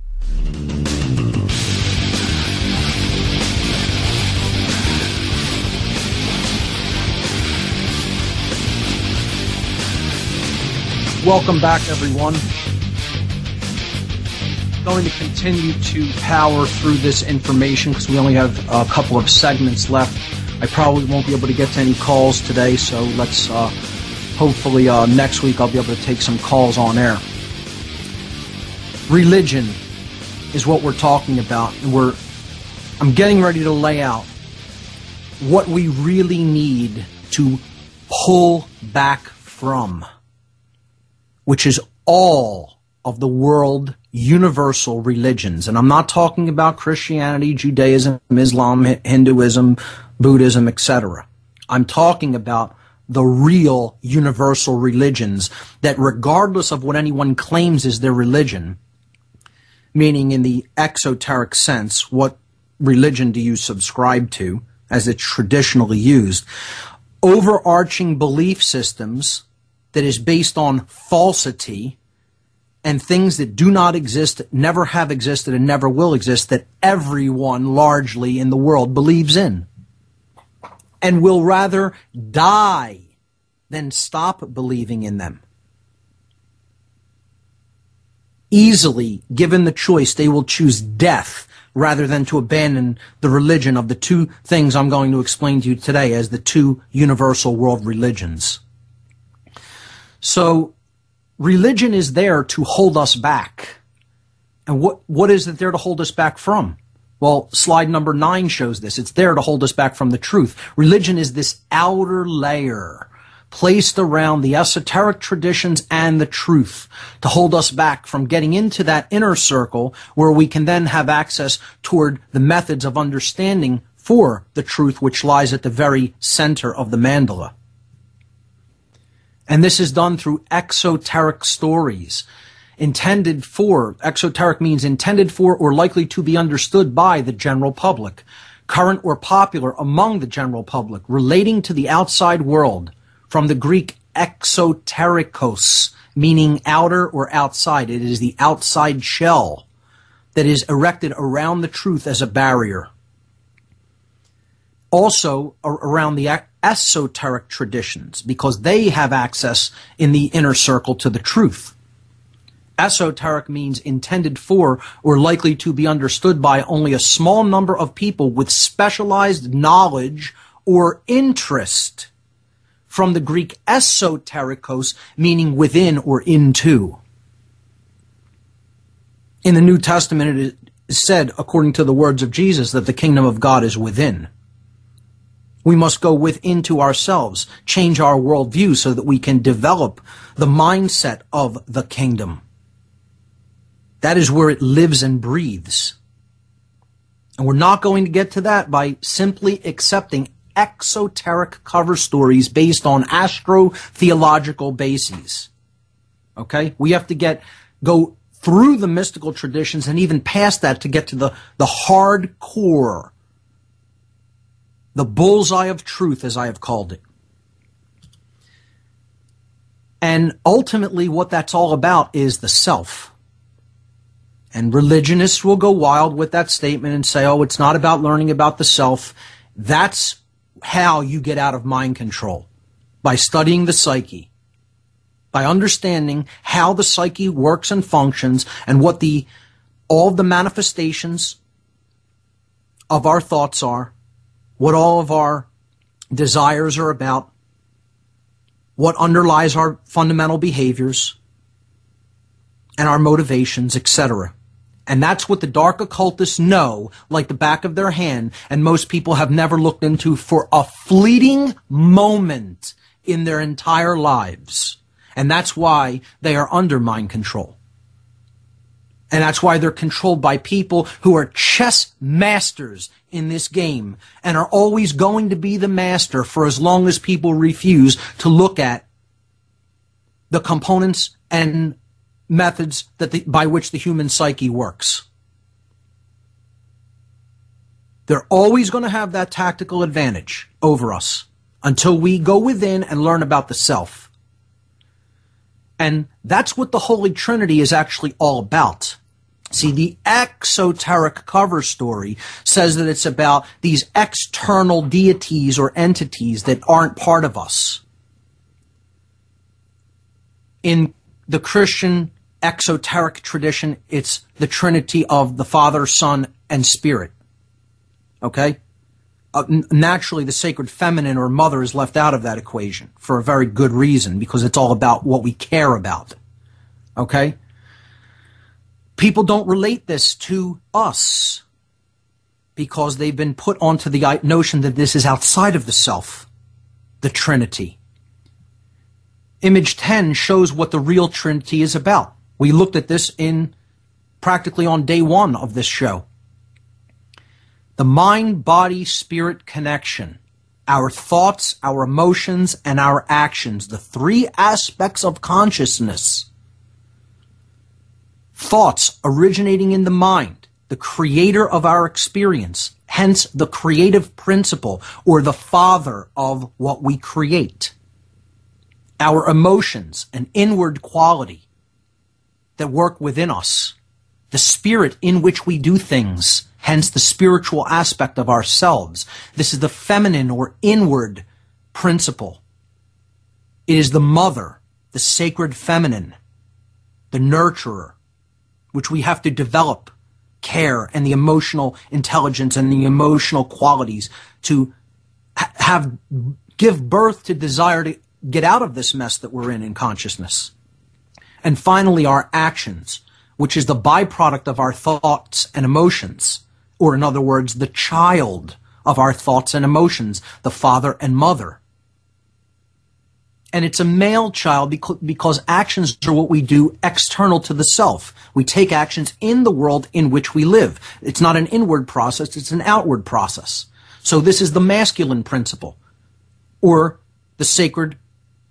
Welcome back, everyone. Going to continue to power through this information because we only have a couple of segments left. I probably won't be able to get to any calls today, so let's hopefully next week I'll be able to take some calls on air. Religion is what we're talking about, and I'm getting ready to lay out what we really need to pull back from, which is all of the world universal religions. And I'm not talking about Christianity, Judaism, Islam, Hinduism, Buddhism, etc. I'm talking about the real universal religions that, regardless of what anyone claims is their religion, meaning in the exoteric sense, what religion do you subscribe to as it's traditionally used, overarching belief systems that is based on falsity and things that do not exist, never have existed, and never will exist, that everyone largely in the world believes in, and will rather die than stop believing in them. Easily, given the choice, they will choose death rather than to abandon the religion of the two things I'm going to explain to you today as the two universal world religions. So, religion is there to hold us back. And what is it there to hold us back from? Well, slide number 9 shows this. It's there to hold us back from the truth. Religion is this outer layer placed around the esoteric traditions and the truth to hold us back from getting into that inner circle where we can then have access toward the methods of understanding for the truth which lies at the very center of the mandala. And this is done through exoteric stories. Exoteric means intended for or likely to be understood by the general public, current or popular among the general public, relating to the outside world, from the Greek exoterikos, meaning outer or outside. It is the outside shell that is erected around the truth as a barrier. Also around the esoteric traditions, because they have access in the inner circle to the truth. Esoteric means intended for or likely to be understood by only a small number of people with specialized knowledge or interest, from the Greek esoterikos, meaning within or into. In the New Testament, it is said, according to the words of Jesus, that the kingdom of God is within. We must go within to ourselves, change our worldview so that we can develop the mindset of the kingdom. That is where it lives and breathes. And we're not going to get to that by simply accepting exoteric cover stories based on astro-theological bases. Okay? We have to go through the mystical traditions and even past that to get to the hardcore, the bullseye of truth, as I have called it. And ultimately what that's all about is the self. And religionists will go wild with that statement and say, oh, it's not about learning about the self. That's how you get out of mind control, by studying the psyche, by understanding how the psyche works and functions and what all of the manifestations of our thoughts are, what all of our desires are about, what underlies our fundamental behaviors and our motivations, etc. And that's what the dark occultists know like the back of their hand, and most people have never looked into for a fleeting moment in their entire lives. And that's why they are under mind control. And that's why they're controlled by people who are chess masters in this game and are always going to be the master for as long as people refuse to look at the components and methods by which the human psyche works. They're always going to have that tactical advantage over us until we go within and learn about the self. And that's what the Holy Trinity is actually all about. See, the exoteric cover story says that it's about these external deities or entities that aren't part of us. In the Christian exoteric tradition, it's the Trinity of the Father, Son, and Spirit. Okay? Naturally, the sacred feminine or mother is left out of that equation for a very good reason, because it's all about what we care about. Okay? People don't relate this to us because they've been put onto the notion that this is outside of the self, the Trinity. Image 10 shows what the real Trinity is about. We looked at this practically on day 1 of this show. The mind-body-spirit connection, our thoughts, our emotions, and our actions, the 3 aspects of consciousness. Thoughts originating in the mind, the creator of our experience, hence the creative principle or the father of what we create. Our emotions, an inward quality that work within us, the spirit in which we do things, hence the spiritual aspect of ourselves. This is the feminine or inward principle. It is the mother, the sacred feminine, the nurturer, which we have to develop care and the emotional intelligence and the emotional qualities to give birth to desire to get out of this mess that we're in consciousness. And finally, our actions, which is the byproduct of our thoughts and emotions, or in other words, the child of our thoughts and emotions, the father and mother. And it's a male child because actions are what we do external to the self. We take actions in the world in which we live. It's not an inward process, it's an outward process. So this is the masculine principle, or the sacred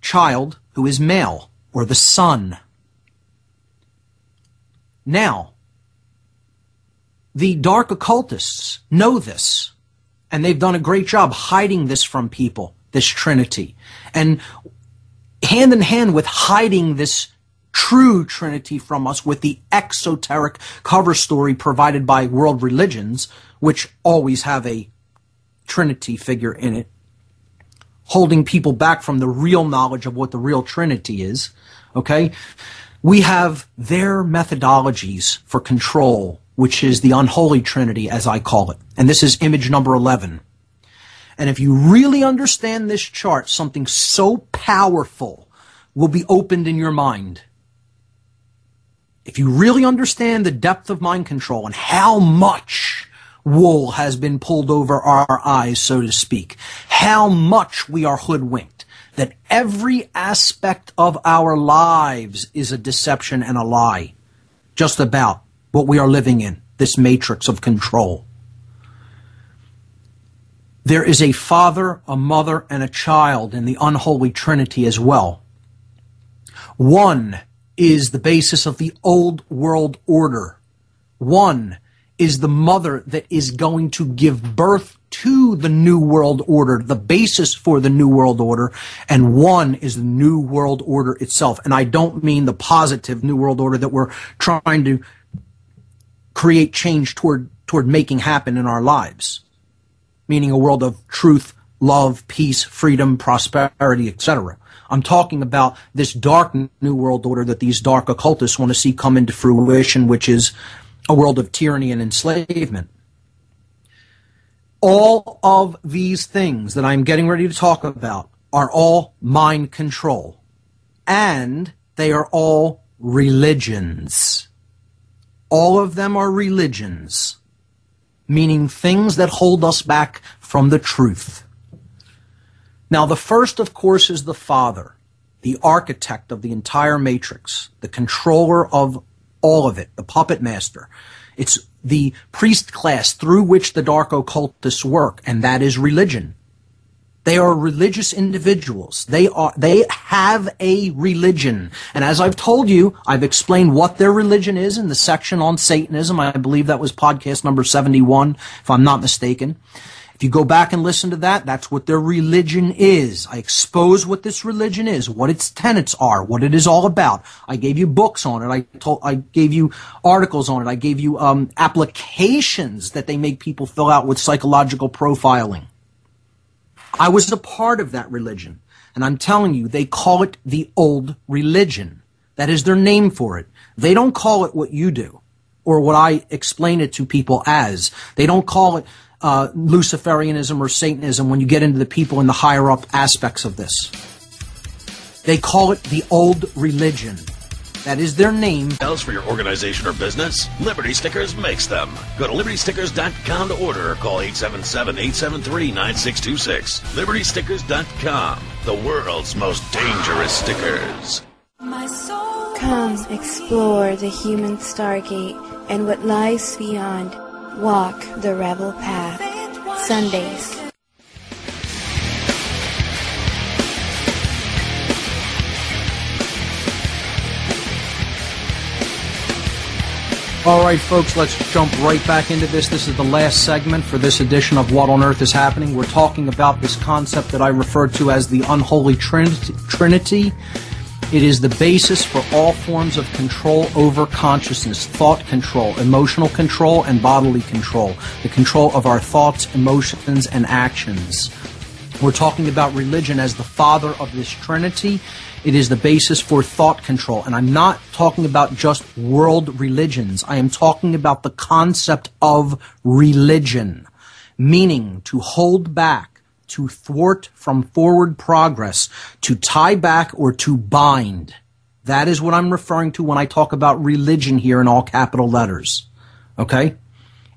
child who is male, or the son. Now, the dark occultists know this, and they've done a great job hiding this from people, this Trinity. And hand in hand with hiding this true Trinity from us with the exoteric cover story provided by world religions, which always have a Trinity figure in it, holding people back from the real knowledge of what the real Trinity is, okay? We have their methodologies for control, which is the unholy Trinity, as I call it. And this is image number 11. And if you really understand this chart, something so powerful will be opened in your mind. if you really understand the depth of mind control and how much wool has been pulled over our eyes, so to speak, how much we are hoodwinked, that every aspect of our lives is a deception and a lie, just about what we are living in, this matrix of control. There is a father, a mother, and a child in the unholy Trinity as well. One is the basis of the old world order. One is the mother that is going to give birth to the new world order, the basis for the new world order, and one is the new world order itself. And I don't mean the positive new world order that we're trying to create change toward making happen in our lives, meaning a world of truth, love, peace, freedom, prosperity, etc. I'm talking about this dark new world order that these dark occultists want to see come into fruition, which is a world of tyranny and enslavement. All of these things that I'm getting ready to talk about are all mind control, and they are all religions. All of them are religions, meaning things that hold us back from the truth. Now, the first, of course, is the Father, the architect of the entire matrix, the controller of all of it, the puppet master. It's the priest class through which the dark occultists work, and that is religion. They are religious individuals. They have a religion. And as I've told you, I've explained what their religion is in the section on Satanism. I believe that was podcast number 71, if I'm not mistaken. If you go back and listen to that, that's what their religion is. I expose what this religion is, what its tenets are, what it is all about. I gave you books on it. I gave you articles on it. I gave you applications that they make people fill out with psychological profiling. I was a part of that religion, and I'm telling you, they call it the old religion. That is their name for it. They don't call it what you do, or what I explain it to people as. They don't call it Luciferianism or Satanism when you get into the people in the higher up aspects of this. They call it the old religion. That is their name. Else for your organization or business? Liberty Stickers makes them. Go to libertystickers.com to order or call 877-873-9626. libertystickers.com, the world's most dangerous stickers. Come explore the human stargate and what lies beyond. Walk the rebel path. Sundays. All right, folks, let's jump right back into this. This is the last segment for this edition of What on Earth is Happening. We're talking about this concept that I refer to as the Unholy Trinity. It is the basis for all forms of control over consciousness, thought control, emotional control, and bodily control. The control of our thoughts, emotions, and actions. We're talking about religion as the father of this Trinity. It is the basis for thought control. And I'm not talking about just world religions. I am talking about the concept of religion, meaning to hold back, to thwart from forward progress, to tie back, or to bind. That is what I'm referring to when I talk about religion here in all capital letters. Okay?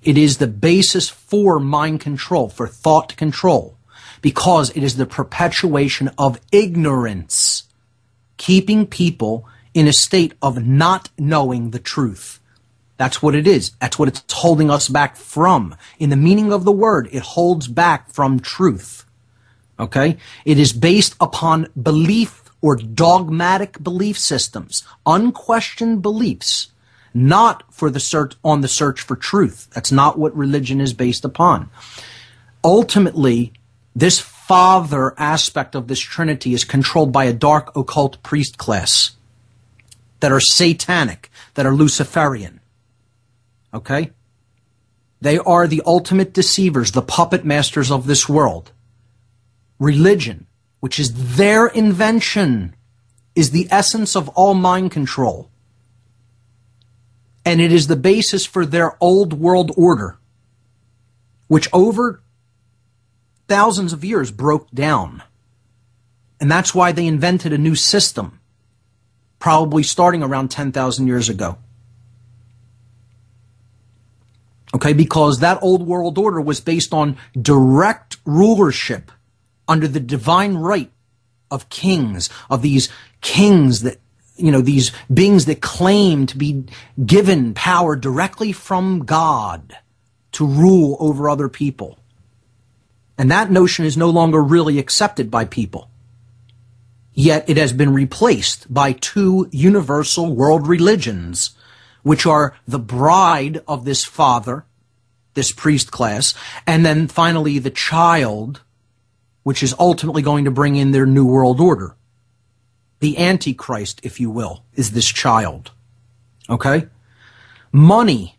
It is the basis for mind control, for thought control, because it is the perpetuation of ignorance, keeping people in a state of not knowing the truth. That's what it is. That's what it's holding us back from. In the meaning of the word, it holds back from truth. Okay? It is based upon belief or dogmatic belief systems, unquestioned beliefs, not for the search for truth. That's not what religion is based upon. Ultimately, this father aspect of this Trinity is controlled by a dark occult priest class that are satanic, that are Luciferian. Okay? They are the ultimate deceivers, the puppet masters of this world. Religion, which is their invention, is the essence of all mind control. And it is the basis for their old world order, which over thousands of years broke down. And that's why they invented a new system, probably starting around 10,000 years ago. Okay, because that old world order was based on direct rulership under the divine right of kings, of these kings that, these beings that claim to be given power directly from God to rule over other people. And that notion is no longer really accepted by people. Yet it has been replaced by two universal world religions, which are the bride of this father, this priest class, and then finally the child, which is ultimately going to bring in their new world order. The Antichrist, if you will, is this child. Okay? Money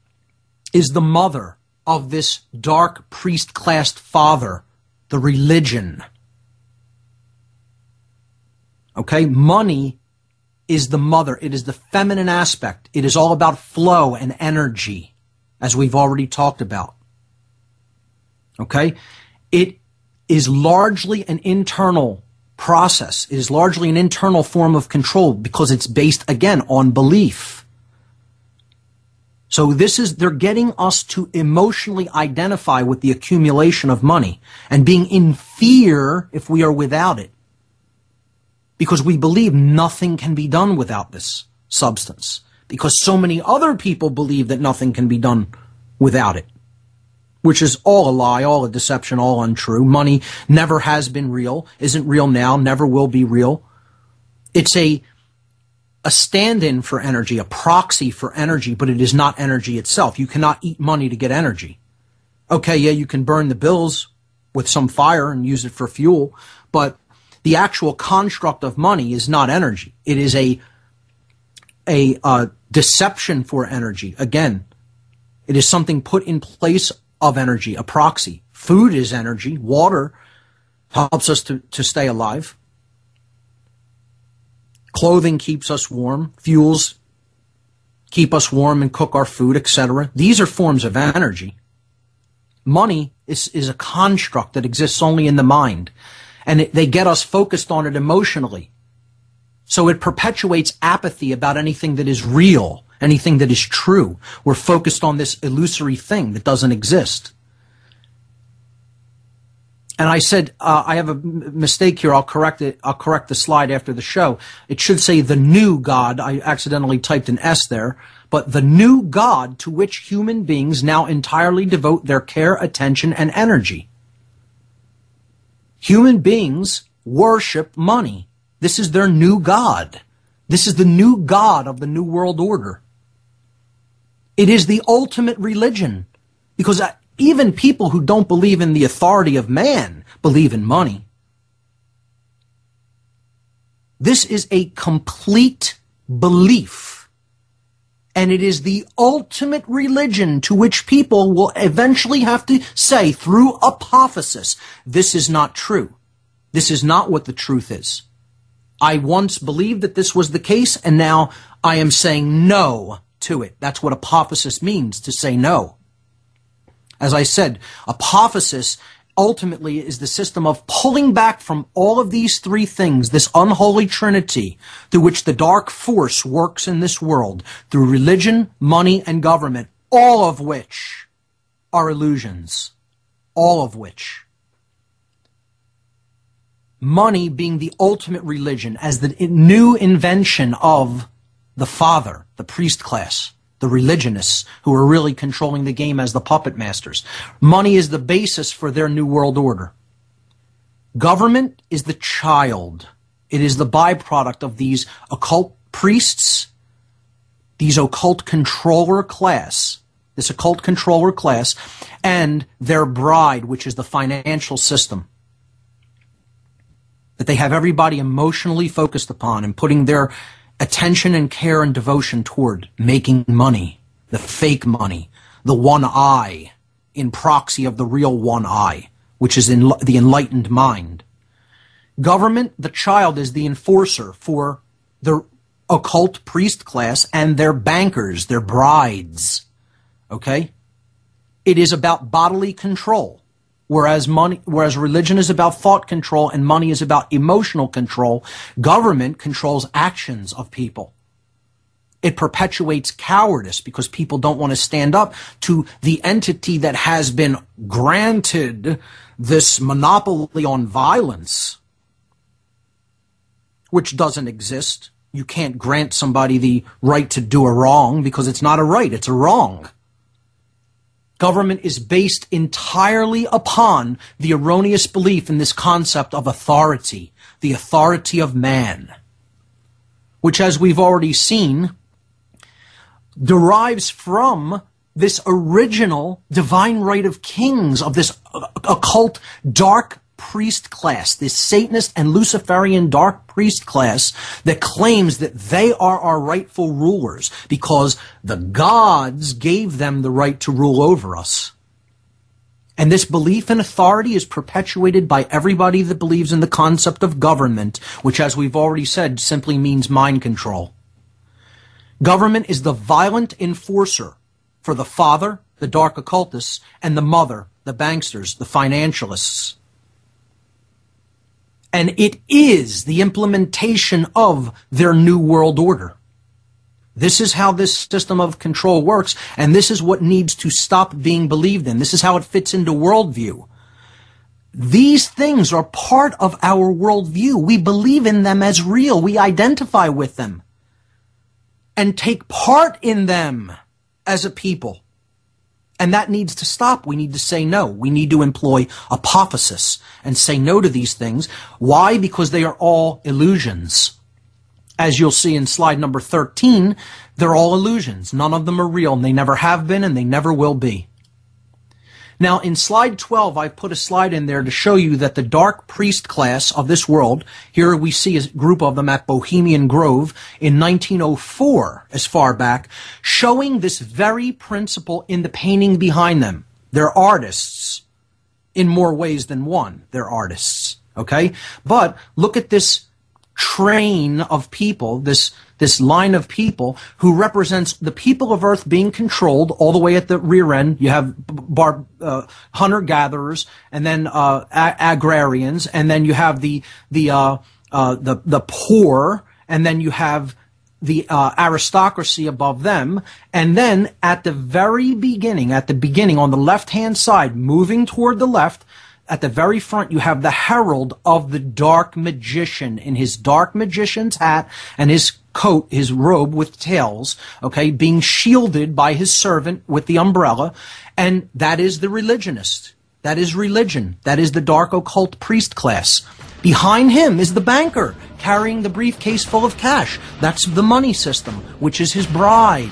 is the mother of this dark priest-classed father, the religion. Okay? Money is the mother. It is the feminine aspect. It is all about flow and energy, as we've already talked about. Okay? It is largely an internal process. It is largely an internal form of control because it's based, again, on belief. So they're getting us to emotionally identify with the accumulation of money and being in fear if we are without it, because we believe nothing can be done without this substance, because so many other people believe that nothing can be done without it, which is all a lie, all a deception, all untrue. Money never has been real, isn't real now, never will be real. It's a stand-in for energy, a proxy for energy, but it is not energy itself. You cannot eat money to get energy. Okay, yeah, you can burn the bills with some fire and use it for fuel, but the actual construct of money is not energy. It is a deception for energy. Again, it is something put in place of energy, a proxy. Food is energy. Water helps us to stay alive. Clothing keeps us warm. Fuels keep us warm and cook our food, etc. These are forms of energy. Money is a construct that exists only in the mind. And they get us focused on it emotionally. So it perpetuates apathy about anything that is real, anything that is true. We're focused on this illusory thing that doesn't exist. And I said, I have a mistake here. I'll correct it. I'll correct the slide after the show. It should say the new God. I accidentally typed an S there. But the new God to which human beings now entirely devote their care, attention, and energy. Human beings worship money. This is their new God. This is the new God of the New World Order. It is the ultimate religion, because even people who don't believe in the authority of man believe in money. This is a complete belief, and it is the ultimate religion to which people will eventually have to say through apophasis, this is not true. This is not what the truth is. I once believed that this was the case, and now I am saying no to it. That's what apophasis means, to say no. As I said, apophasis ultimately is the system of pulling back from all of these three things, this unholy trinity through which the dark force works in this world, through religion, money, and government, all of which are illusions. All of which. Money being the ultimate religion as the new invention of the father, the priest class, the religionists who are really controlling the game as the puppet masters. Money is the basis for their new world order. Government is the child. It is the byproduct of these occult priests, these occult controller class, this occult controller class, and their bride, which is the financial system that they have everybody emotionally focused upon and putting their attention and care and devotion toward making money, the fake money, the one eye in proxy of the real one eye, which is in the enlightened mind. Government, the child, is the enforcer for the occult priest class and their bankers, their brides. Okay? It is about bodily control. Whereas religion is about thought control and money is about emotional control, government controls actions of people. It perpetuates cowardice because people don't want to stand up to the entity that has been granted this monopoly on violence, which doesn't exist. You can't grant somebody the right to do a wrong because it's not a right, it's a wrong. Government is based entirely upon the erroneous belief in this concept of authority, the authority of man, which, as we've already seen, derives from this original divine right of kings of this occult dark priest class, this Satanist and Luciferian dark priest class that claims that they are our rightful rulers because the gods gave them the right to rule over us. And this belief in authority is perpetuated by everybody that believes in the concept of government, which, as we've already said, simply means mind control. Government is the violent enforcer for the father, the dark occultists, and the mother, the banksters, the financialists. And it is the implementation of their new world order. This is how this system of control works, and this is what needs to stop being believed in. This is how it fits into worldview. These things are part of our worldview. We believe in them as real. We identify with them and take part in them as a people. And that needs to stop. We need to say no. We need to employ apophasis and say no to these things. Why? Because they are all illusions. As you'll see in slide number 13, they're all illusions. None of them are real, and they never have been, and they never will be. Now, in slide 12, I put a slide in there to show you that the dark priest class of this world, here we see a group of them at Bohemian Grove in 1904, as far back, showing this very principle in the painting behind them. They're artists in more ways than one. They're artists, okay? But look at this train of people, this line of people who represents the people of Earth being controlled all the way at the rear end. You have hunter-gatherers, and then agrarians, and then you have the poor, and then you have the aristocracy above them, and then at the beginning on the left-hand side, moving toward the left, at the very front, you have the herald of the dark magician in his dark magician's hat and his coat, his robe with tails, okay, being shielded by his servant with the umbrella, and that is the religionist. That is religion. That is the dark occult priest class. Behind him is the banker carrying the briefcase full of cash. That's the money system, which is his bride.